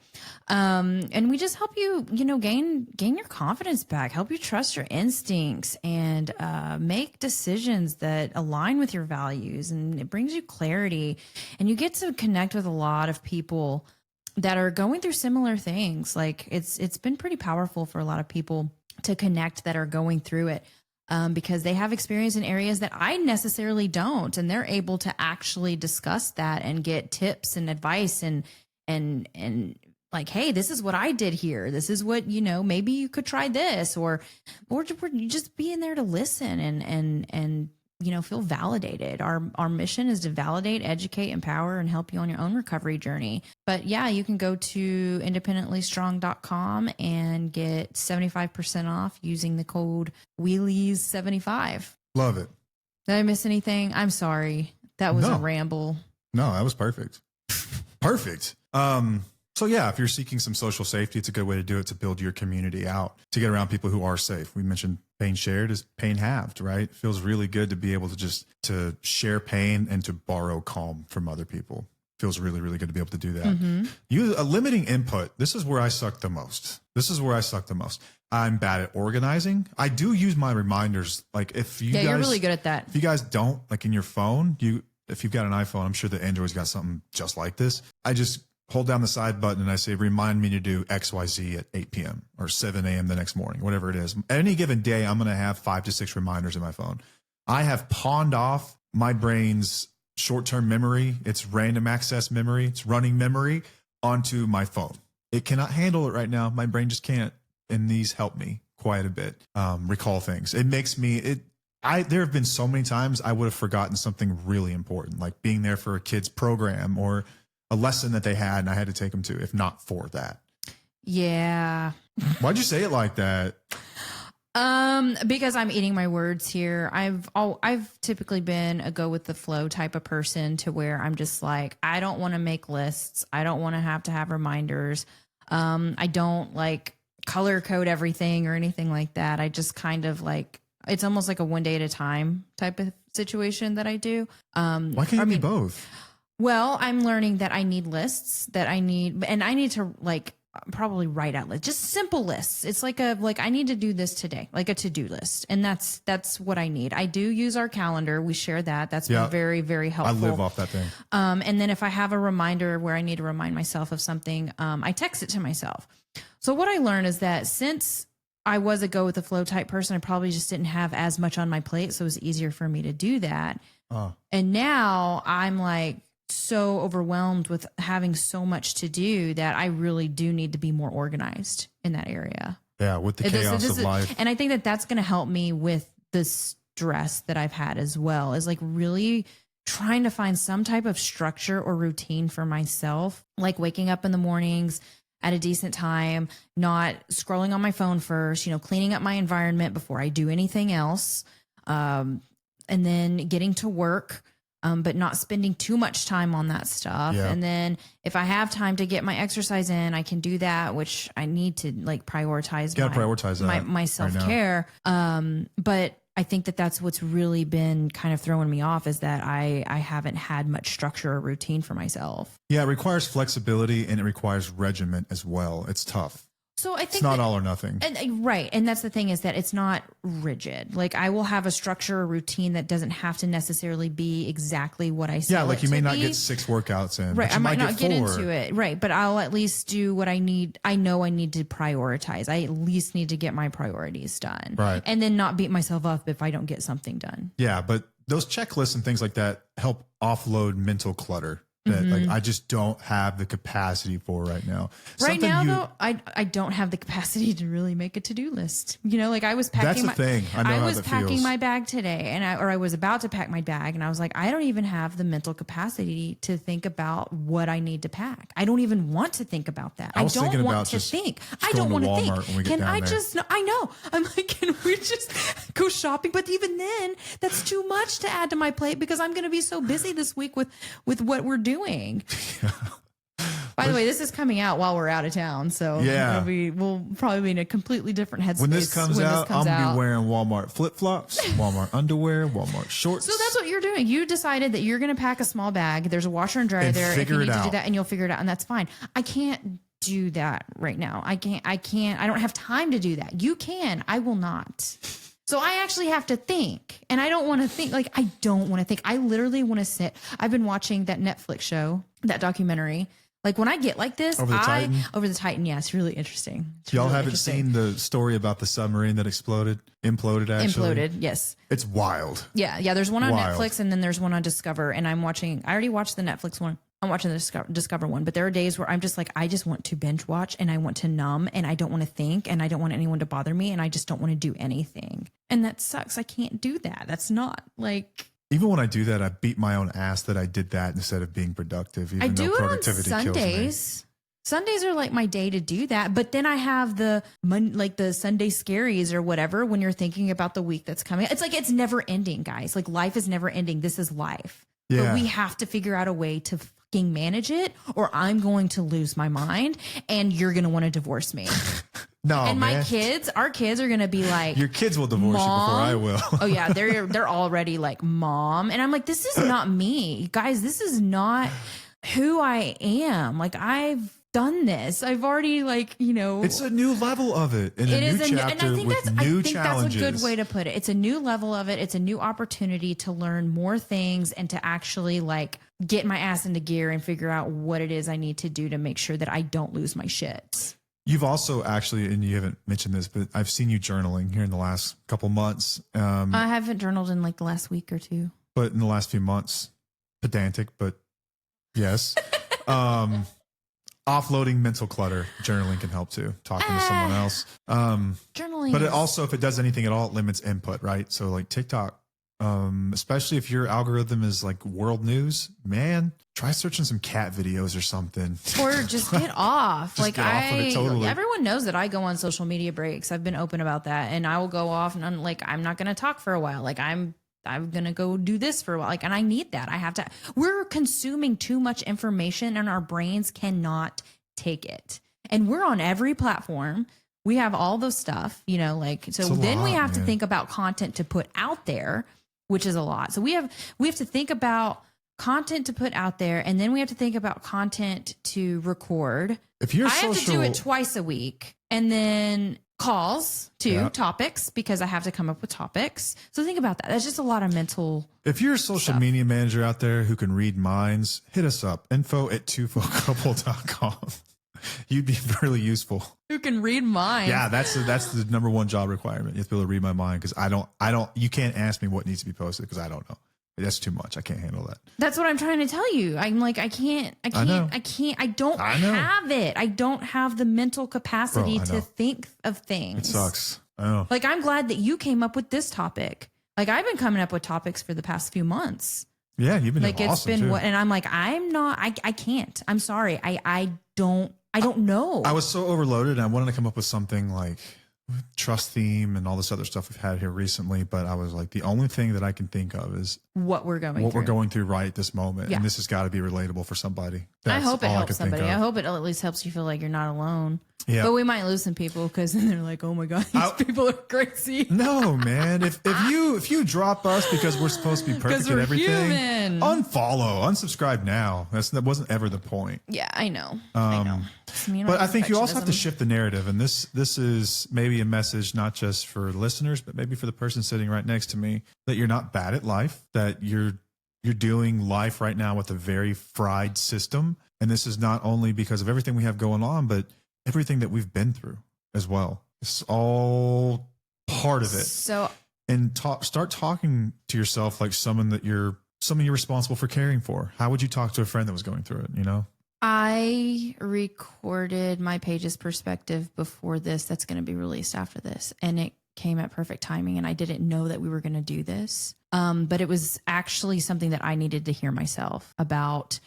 [SPEAKER 1] And we just help you, gain your confidence back, help you trust your instincts and make decisions that align with your values. And it brings you clarity. And you get to connect with a lot of people that are going through similar things. Like it's been pretty powerful for a lot of people to connect that are going through it. Because they have experience in areas that I necessarily don't, and they're able to actually discuss that and get tips and advice and like, hey, this is what I did here. This is what, maybe you could try this, or just being there to listen and feel validated. Our mission is to validate, educate, empower, and help you on your own recovery journey. But yeah, you can go to independentlystrong.com and get 75% off using the code Wheelies75.
[SPEAKER 2] Love it.
[SPEAKER 1] Did I miss anything? I'm sorry. That was a ramble.
[SPEAKER 2] No, that was perfect. Perfect. So yeah, if you're seeking some social safety, it's a good way to do it, to build your community out, to get around people who are safe. We mentioned pain shared is pain halved, right? It feels really good to be able to share pain and to borrow calm from other people. Feels really, really good to be able to do that.
[SPEAKER 1] Mm-hmm.
[SPEAKER 2] A limiting input. This is where I suck the most. I'm bad at organizing. I do use my reminders. Like if you guys,
[SPEAKER 1] you're really good at that.
[SPEAKER 2] If you guys don't, like in your phone, if you've got an iPhone, I'm sure that Android's got something just like this. I just hold down the side button and I say, remind me to do XYZ at 8 p.m. or 7 a.m. the next morning, whatever it is. Any given day, I'm going to have 5 to 6 reminders in my phone. I have pawned off my brain's short-term memory, its random access memory, its running memory onto my phone. It cannot handle it right now. My brain just can't. And these help me quite a bit, recall things. It makes me, there have been so many times I would have forgotten something really important, like being there for a kid's program or a lesson that they had and I had to take them to, if not for that.
[SPEAKER 1] Yeah.
[SPEAKER 2] Why'd you say it like that?
[SPEAKER 1] Because I'm eating my words here. I've typically been a go with the flow type of person, to where I'm just like, I don't want to make lists. I don't want to have reminders. I don't like color code everything or anything like that. I just kind of like, it's almost like a one day at a time type of situation that I do.
[SPEAKER 2] Why can't you be both?
[SPEAKER 1] Well, I'm learning that I need lists, and I need to like probably write out lists, just simple lists. It's like I need to do this today, like a to-do list. And that's what I need. I do use our calendar. We share that. That's been very, very helpful.
[SPEAKER 2] I live off that thing.
[SPEAKER 1] And then if I have a reminder where I need to remind myself of something, I text it to myself. So what I learned is that since I was a go with the flow type person, I probably just didn't have as much on my plate. So it was easier for me to do that. And now I'm like so overwhelmed with having so much to do that I really do need to be more organized in that area.
[SPEAKER 2] Yeah, with the chaos of life.
[SPEAKER 1] And I think that that's going to help me with the stress that I've had as well, is like really trying to find some type of structure or routine for myself, like waking up in the mornings at a decent time, not scrolling on my phone first, cleaning up my environment before I do anything else. And then getting to work, but not spending too much time on that stuff.
[SPEAKER 2] Yeah.
[SPEAKER 1] And then if I have time to get my exercise in, I can do that, which I need to like prioritize. My self-care. Right, but I think that that's what's really been kind of throwing me off, is that I haven't had much structure or routine for myself.
[SPEAKER 2] Yeah, it requires flexibility and it requires regiment as well. It's tough.
[SPEAKER 1] So I think
[SPEAKER 2] it's not all or nothing.
[SPEAKER 1] And right. And that's the thing, is that it's not rigid. Like I will have a structure or routine that doesn't have to necessarily be exactly what I say. Yeah,
[SPEAKER 2] like you may not get 6 workouts in.
[SPEAKER 1] Right.
[SPEAKER 2] But
[SPEAKER 1] I might not get
[SPEAKER 2] 4.
[SPEAKER 1] into it. Right. But I'll at least do what I need. I know I need to prioritize. I at least need to get my priorities done.
[SPEAKER 2] Right.
[SPEAKER 1] And then not beat myself up if I don't get something done.
[SPEAKER 2] Yeah. But those checklists and things like that help offload mental clutter that like I just don't have the capacity for right now.
[SPEAKER 1] Right now, though, I don't have the capacity to really make a to-do list. Like I was packing.
[SPEAKER 2] That's the thing. I was
[SPEAKER 1] packing my bag today, and I was about to pack my bag, and I was like, I don't even have the mental capacity to think about what I need to pack. I don't even want to think about that. I don't want to think. I don't want to think. Can I just? I know. I'm like, can we just go shopping? But even then, that's too much to add to my plate, because I'm going to be so busy this week with what we're doing. By the way, this is coming out while we're out of town, so we'll probably be in a completely different headspace.
[SPEAKER 2] When this comes out, I'm gonna be wearing Walmart flip-flops, Walmart underwear, Walmart shorts.
[SPEAKER 1] So that's what you're doing. You decided that you're gonna pack a small bag. There's a washer and dryer there. If you need to do that, and you'll figure it out, and that's fine. I can't do that right now. I can't. I don't have time to do that. You can. I will not. So I actually have to think, and I don't want to think. Like, I don't want to think. I literally want to sit. I've been watching that Netflix show, that documentary. Like when I get like this, Over the Titan. Yeah, it's really interesting.
[SPEAKER 2] Y'all haven't seen the story about the submarine that imploded actually?
[SPEAKER 1] Yes.
[SPEAKER 2] It's wild.
[SPEAKER 1] Yeah. There's one on Netflix, and then there's one on Discover, and I already watched the Netflix one. I'm watching the Discover one, but there are days where I'm just like, I just want to binge watch, and I want to numb, and I don't want to think, and I don't want anyone to bother me, and I just don't want to do anything. And that sucks. I can't do that. That's not like...
[SPEAKER 2] Even when I do that, I beat my own ass that I did that instead of being productive. Even
[SPEAKER 1] I do
[SPEAKER 2] though
[SPEAKER 1] it
[SPEAKER 2] productivity
[SPEAKER 1] on Sundays.
[SPEAKER 2] Kills me.
[SPEAKER 1] Sundays are like my day to do that. But then I have the Sunday scaries or whatever when you're thinking about the week that's coming. It's like it's never ending, guys. Like life is never ending. This is life. Yeah. But we have to figure out a way to fucking manage it, or I'm going to lose my mind and you're going to want to divorce me.
[SPEAKER 2] No,
[SPEAKER 1] and
[SPEAKER 2] man.
[SPEAKER 1] Our kids are going to be like,
[SPEAKER 2] your kids will divorce you before I will.
[SPEAKER 1] Oh yeah. They're already like, Mom. And I'm like, this is not me, guys. This is not who I am. Like I've done this. I've already
[SPEAKER 2] it's a new level of it. And a new chapter
[SPEAKER 1] and
[SPEAKER 2] with new challenges.
[SPEAKER 1] That's a good way to put it. It's a new level of it. It's a new opportunity to learn more things and to actually get my ass into gear and figure out what it is I need to do to make sure that I don't lose my shit.
[SPEAKER 2] You've also actually, and you haven't mentioned this, but I've seen you journaling here in the last couple months.
[SPEAKER 1] I haven't journaled in the last week or two.
[SPEAKER 2] But in the last few months, pedantic, but yes. Offloading mental clutter, journaling can help too. Talking to someone else.
[SPEAKER 1] Journaling.
[SPEAKER 2] But it also, if it does anything at all, it limits input, right? So like TikTok, especially if your algorithm is like world news, man, try searching some cat videos or something.
[SPEAKER 1] Or just get off.
[SPEAKER 2] Just get off of it totally.
[SPEAKER 1] Everyone knows that I go on social media breaks. I've been open about that, and I will go off and I'm not going to talk for a while. Like I'm going to go do this for a while. And I need that. I have to. We're consuming too much information, and our brains cannot take it. And we're on every platform. We have all the stuff, so then we have to think about content to put out there, which is a lot. So we have to think about content to put out there, and then we have to think about content to record,
[SPEAKER 2] If you're
[SPEAKER 1] I have to do it twice a week, and then calls to topics because I have to come up with topics. So think about that. That's just a lot of mental.
[SPEAKER 2] If you're a social media manager out there who can read minds, hit us up. info@twofocouple.com. You'd be really useful.
[SPEAKER 1] Who can read minds?
[SPEAKER 2] Yeah, that's the number one job requirement. You have to be able to read my mind, because I don't. You can't ask me what needs to be posted because I don't know. That's too much. I can't handle that. That's
[SPEAKER 1] what I'm trying to tell you. I'm like, I don't have it. I don't have the mental capacity to think of things.
[SPEAKER 2] It sucks. I know.
[SPEAKER 1] Like, I'm glad that you came up with this topic. Like, I've been coming up with topics for the past few months.
[SPEAKER 2] Yeah, you've been like,
[SPEAKER 1] it's been what, and I'm like, I can't. I'm sorry. I don't know.
[SPEAKER 2] I was so overloaded, and I wanted to come up with something like trust theme and all this other stuff we've had here recently, but I was like, the only thing that I can think of is
[SPEAKER 1] what we're going through
[SPEAKER 2] right this moment. And this has got to be relatable for somebody.
[SPEAKER 1] I hope it helps somebody. I hope it at least helps you feel like you're not alone. Yeah. But we might lose some people because then they're like, oh my God, these people are crazy.
[SPEAKER 2] No, man. If you drop us because we're supposed to be perfect at everything, unfollow, unsubscribe now. That wasn't ever the point.
[SPEAKER 1] Yeah, I know. I know.
[SPEAKER 2] But I think you also have to shift the narrative. And this is maybe a message not just for listeners, but maybe for the person sitting right next to me, that you're not bad at life, that you're doing life right now with a very fried system. And this is not only because of everything we have going on, but everything that we've been through as well. It's all part of it.
[SPEAKER 1] So,
[SPEAKER 2] and start talking to yourself like someone you're responsible for caring for. How would you talk to a friend that was going through it? You know,
[SPEAKER 1] I recorded my Page's perspective before this. That's going to be released after this, and it came at perfect timing. And I didn't know that we were going to do this, but it was actually something that I needed to hear myself about.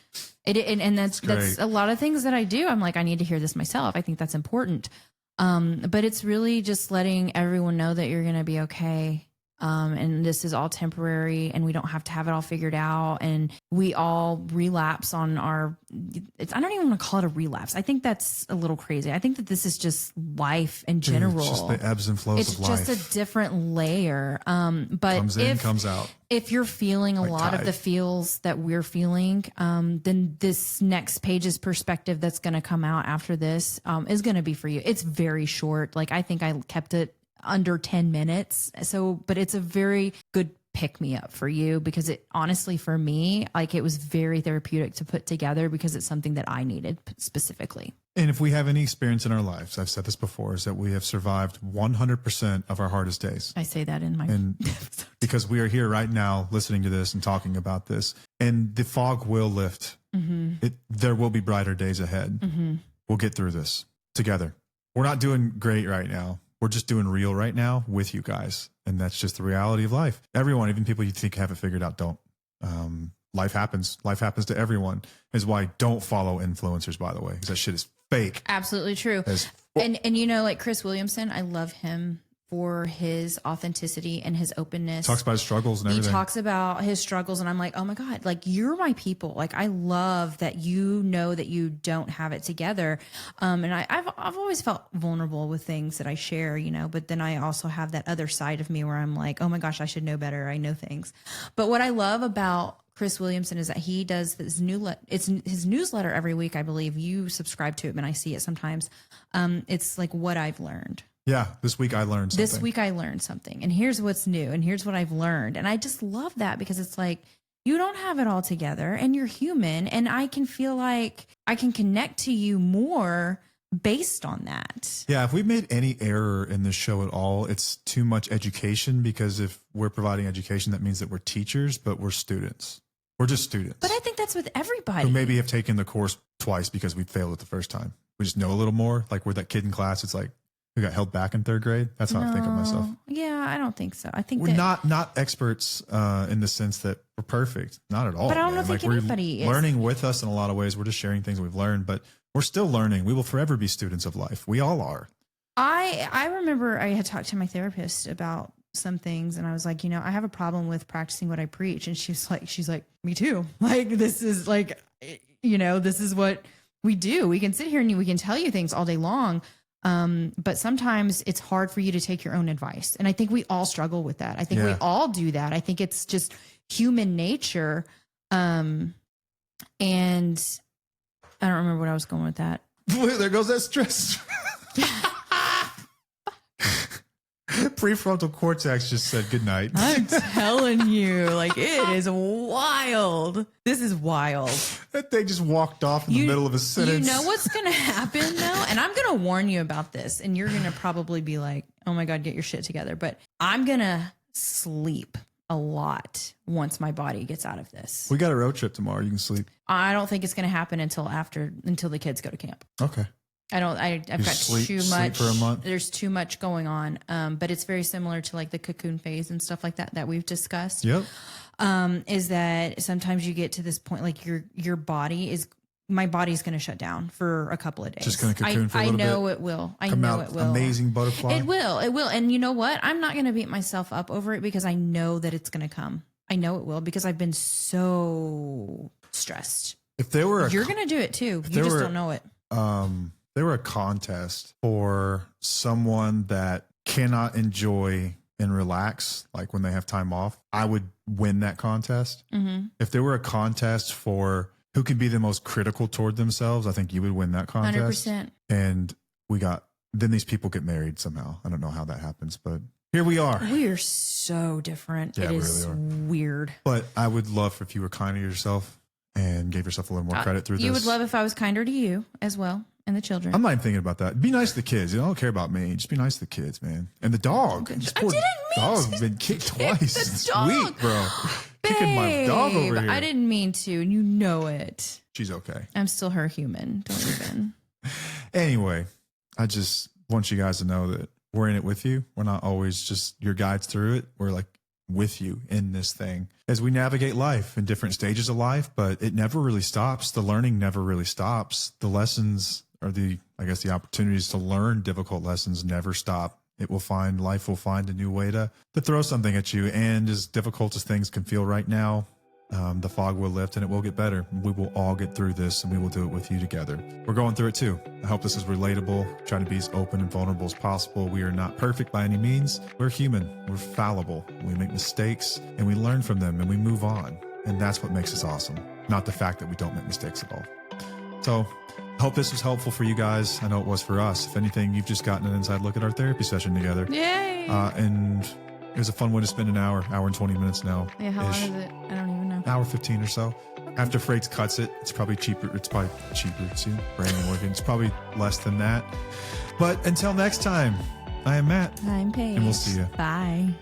[SPEAKER 1] And that's a lot of things that I do. I'm like, I need to hear this myself. I think that's important. But it's really just letting everyone know that you're going to be okay. And this is all temporary, and we don't have to have it all figured out. And we all relapse on I don't even want to call it a relapse. I think that's a little crazy. I think that this is just life in general.
[SPEAKER 2] It's just the ebbs and flows of life.
[SPEAKER 1] It's just a different layer. But
[SPEAKER 2] comes in, comes out.
[SPEAKER 1] If you're feeling a lot of the feels that we're feeling, then this next Page's perspective that's going to come out after this is going to be for you. It's very short. Like, I think I kept it under 10 minutes. So, but it's a very good pick me up for you, because it honestly, for me, like, it was very therapeutic to put together because it's something that I needed specifically.
[SPEAKER 2] And if we have any experience in our lives, I've said this before, is that we have survived 100% of our hardest days.
[SPEAKER 1] I say that in my
[SPEAKER 2] because we are here right now listening to this and talking about this, and the fog will lift. Mm-hmm. There will be brighter days ahead. Mm-hmm. We'll get through this together. We're not doing great right now. We're just doing real right now with you guys. And that's just the reality of life. Everyone, even people you think have it figured out, don't. Life happens. Life happens to everyone. Is why don't follow influencers, by the way, because that shit is fake.
[SPEAKER 1] Absolutely true. And you know, like Chris Williamson, I love him for his authenticity and his openness.
[SPEAKER 2] Talks about his struggles and everything.
[SPEAKER 1] He talks about his struggles, and I'm like, oh my God, like, you're my people. Like, I love that you know that you don't have it together. And I've always felt vulnerable with things that I share, you know, but then I also have that other side of me where I'm like, oh my gosh, I should know better. I know things. But what I love about Chris Williamson is that he does this it's his newsletter every week. I believe you subscribe to it, and I see it sometimes. It's like what I've learned.
[SPEAKER 2] Yeah, this week I learned something.
[SPEAKER 1] This week I learned something, and here's what's new, and here's what I've learned. And I just love that, because it's like, you don't have it all together, and you're human, and I can feel like I can connect to you more based on that.
[SPEAKER 2] Yeah, if we've made any error in this show at all, it's too much education, because if we're providing education, that means that we're teachers, but we're students. We're just students.
[SPEAKER 1] But I think that's with everybody.
[SPEAKER 2] Who maybe have taken the course twice because we failed it the first time. We just know a little more. Like, we're that kid in class. It's like, we got held back in third grade. That's how I think of myself.
[SPEAKER 1] Yeah, I don't think so. I think
[SPEAKER 2] we're not experts in the sense that we're perfect. Not at all.
[SPEAKER 1] But I don't think anybody is.
[SPEAKER 2] Learning with us in a lot of ways. We're just sharing things we've learned, but we're still learning. We will forever be students of life. We all are.
[SPEAKER 1] I remember I had talked to my therapist about some things, and I was like, you know, I have a problem with practicing what I preach. And she's like, me too. Like, this is like, you know, this is what we do. We can sit here and we can tell you things all day long. But sometimes it's hard for you to take your own advice. And I think we all struggle with that. I think we all do that. I think it's just human nature. And I don't remember what I was going with that.
[SPEAKER 2] There goes that stress. Prefrontal cortex just said good night.
[SPEAKER 1] I'm telling you, like, it is wild. This is wild.
[SPEAKER 2] That thing just walked off in the middle of a sentence.
[SPEAKER 1] You know what's going to happen, though? And I'm going to warn you about this. And you're going to probably be like, oh, my God, get your shit together. But I'm going to sleep a lot once my body gets out of this.
[SPEAKER 2] We got a road trip tomorrow. You can sleep.
[SPEAKER 1] I don't think it's going to happen until the kids go to camp.
[SPEAKER 2] Okay.
[SPEAKER 1] I've got too much
[SPEAKER 2] for a month.
[SPEAKER 1] There's too much going on. But it's very similar to like the cocoon phase and stuff like that we've discussed.
[SPEAKER 2] Yep.
[SPEAKER 1] Is that sometimes you get to this point, like my body's going to shut down for a couple of days.
[SPEAKER 2] Just going to cocoon for a little bit.
[SPEAKER 1] I know it will. It will.
[SPEAKER 2] Amazing butterfly.
[SPEAKER 1] It will. And you know what? I'm not going to beat myself up over it because I know that it's going to come. I know it will because I've been so stressed.
[SPEAKER 2] If there were
[SPEAKER 1] you're going to do it too. You just don't know it.
[SPEAKER 2] There were a contest for someone that cannot enjoy and relax, like when they have time off, I would win that contest. Mm-hmm. If there were a contest for who can be the most critical toward themselves, I think you would win that contest.
[SPEAKER 1] 100%.
[SPEAKER 2] And then these people get married somehow. I don't know how that happens, but here we are.
[SPEAKER 1] We are so different.
[SPEAKER 2] Yeah,
[SPEAKER 1] it is really weird.
[SPEAKER 2] But I would love if you were kind to yourself and gave yourself a little more credit through this.
[SPEAKER 1] You would love if I was kinder to you as well. And the children.
[SPEAKER 2] I'm not even thinking about that. Be nice to the kids. You don't care about me. Just be nice to the kids, man. And the dog. This poor dog's been kicked twice this week, bro. Kicking my dog over here.
[SPEAKER 1] I didn't mean to, and you know it.
[SPEAKER 2] She's okay.
[SPEAKER 1] I'm still her human. Don't even.
[SPEAKER 2] Anyway, I just want you guys to know that we're in it with you. We're not always just your guides through it. We're like with you in this thing as we navigate life in different stages of life, but it never really stops. The learning never really stops. The lessons or the opportunities to learn difficult lessons never stop. Life will find a new way to throw something at you. And as difficult as things can feel right now, the fog will lift and it will get better. We will all get through this and we will do it with you together. We're going through it too. I hope this is relatable, trying to be as open and vulnerable as possible. We are not perfect by any means. We're human. We're fallible. We make mistakes and we learn from them and we move on. And that's what makes us awesome. Not the fact that we don't make mistakes at all. So I hope this was helpful for you guys. I know it was for us. If anything, you've just gotten an inside look at our therapy session together.
[SPEAKER 1] Yay!
[SPEAKER 2] And it was a fun way to spend an hour and 20 minutes now.
[SPEAKER 1] Yeah, how long is it? I don't even know.
[SPEAKER 2] Hour 15 or so. Okay. After Freights cuts it, it's probably cheaper. See, Brandon working. It's probably less than that. But until next time, I am Matt.
[SPEAKER 1] I'm Paige.
[SPEAKER 2] And we'll see you.
[SPEAKER 1] Bye.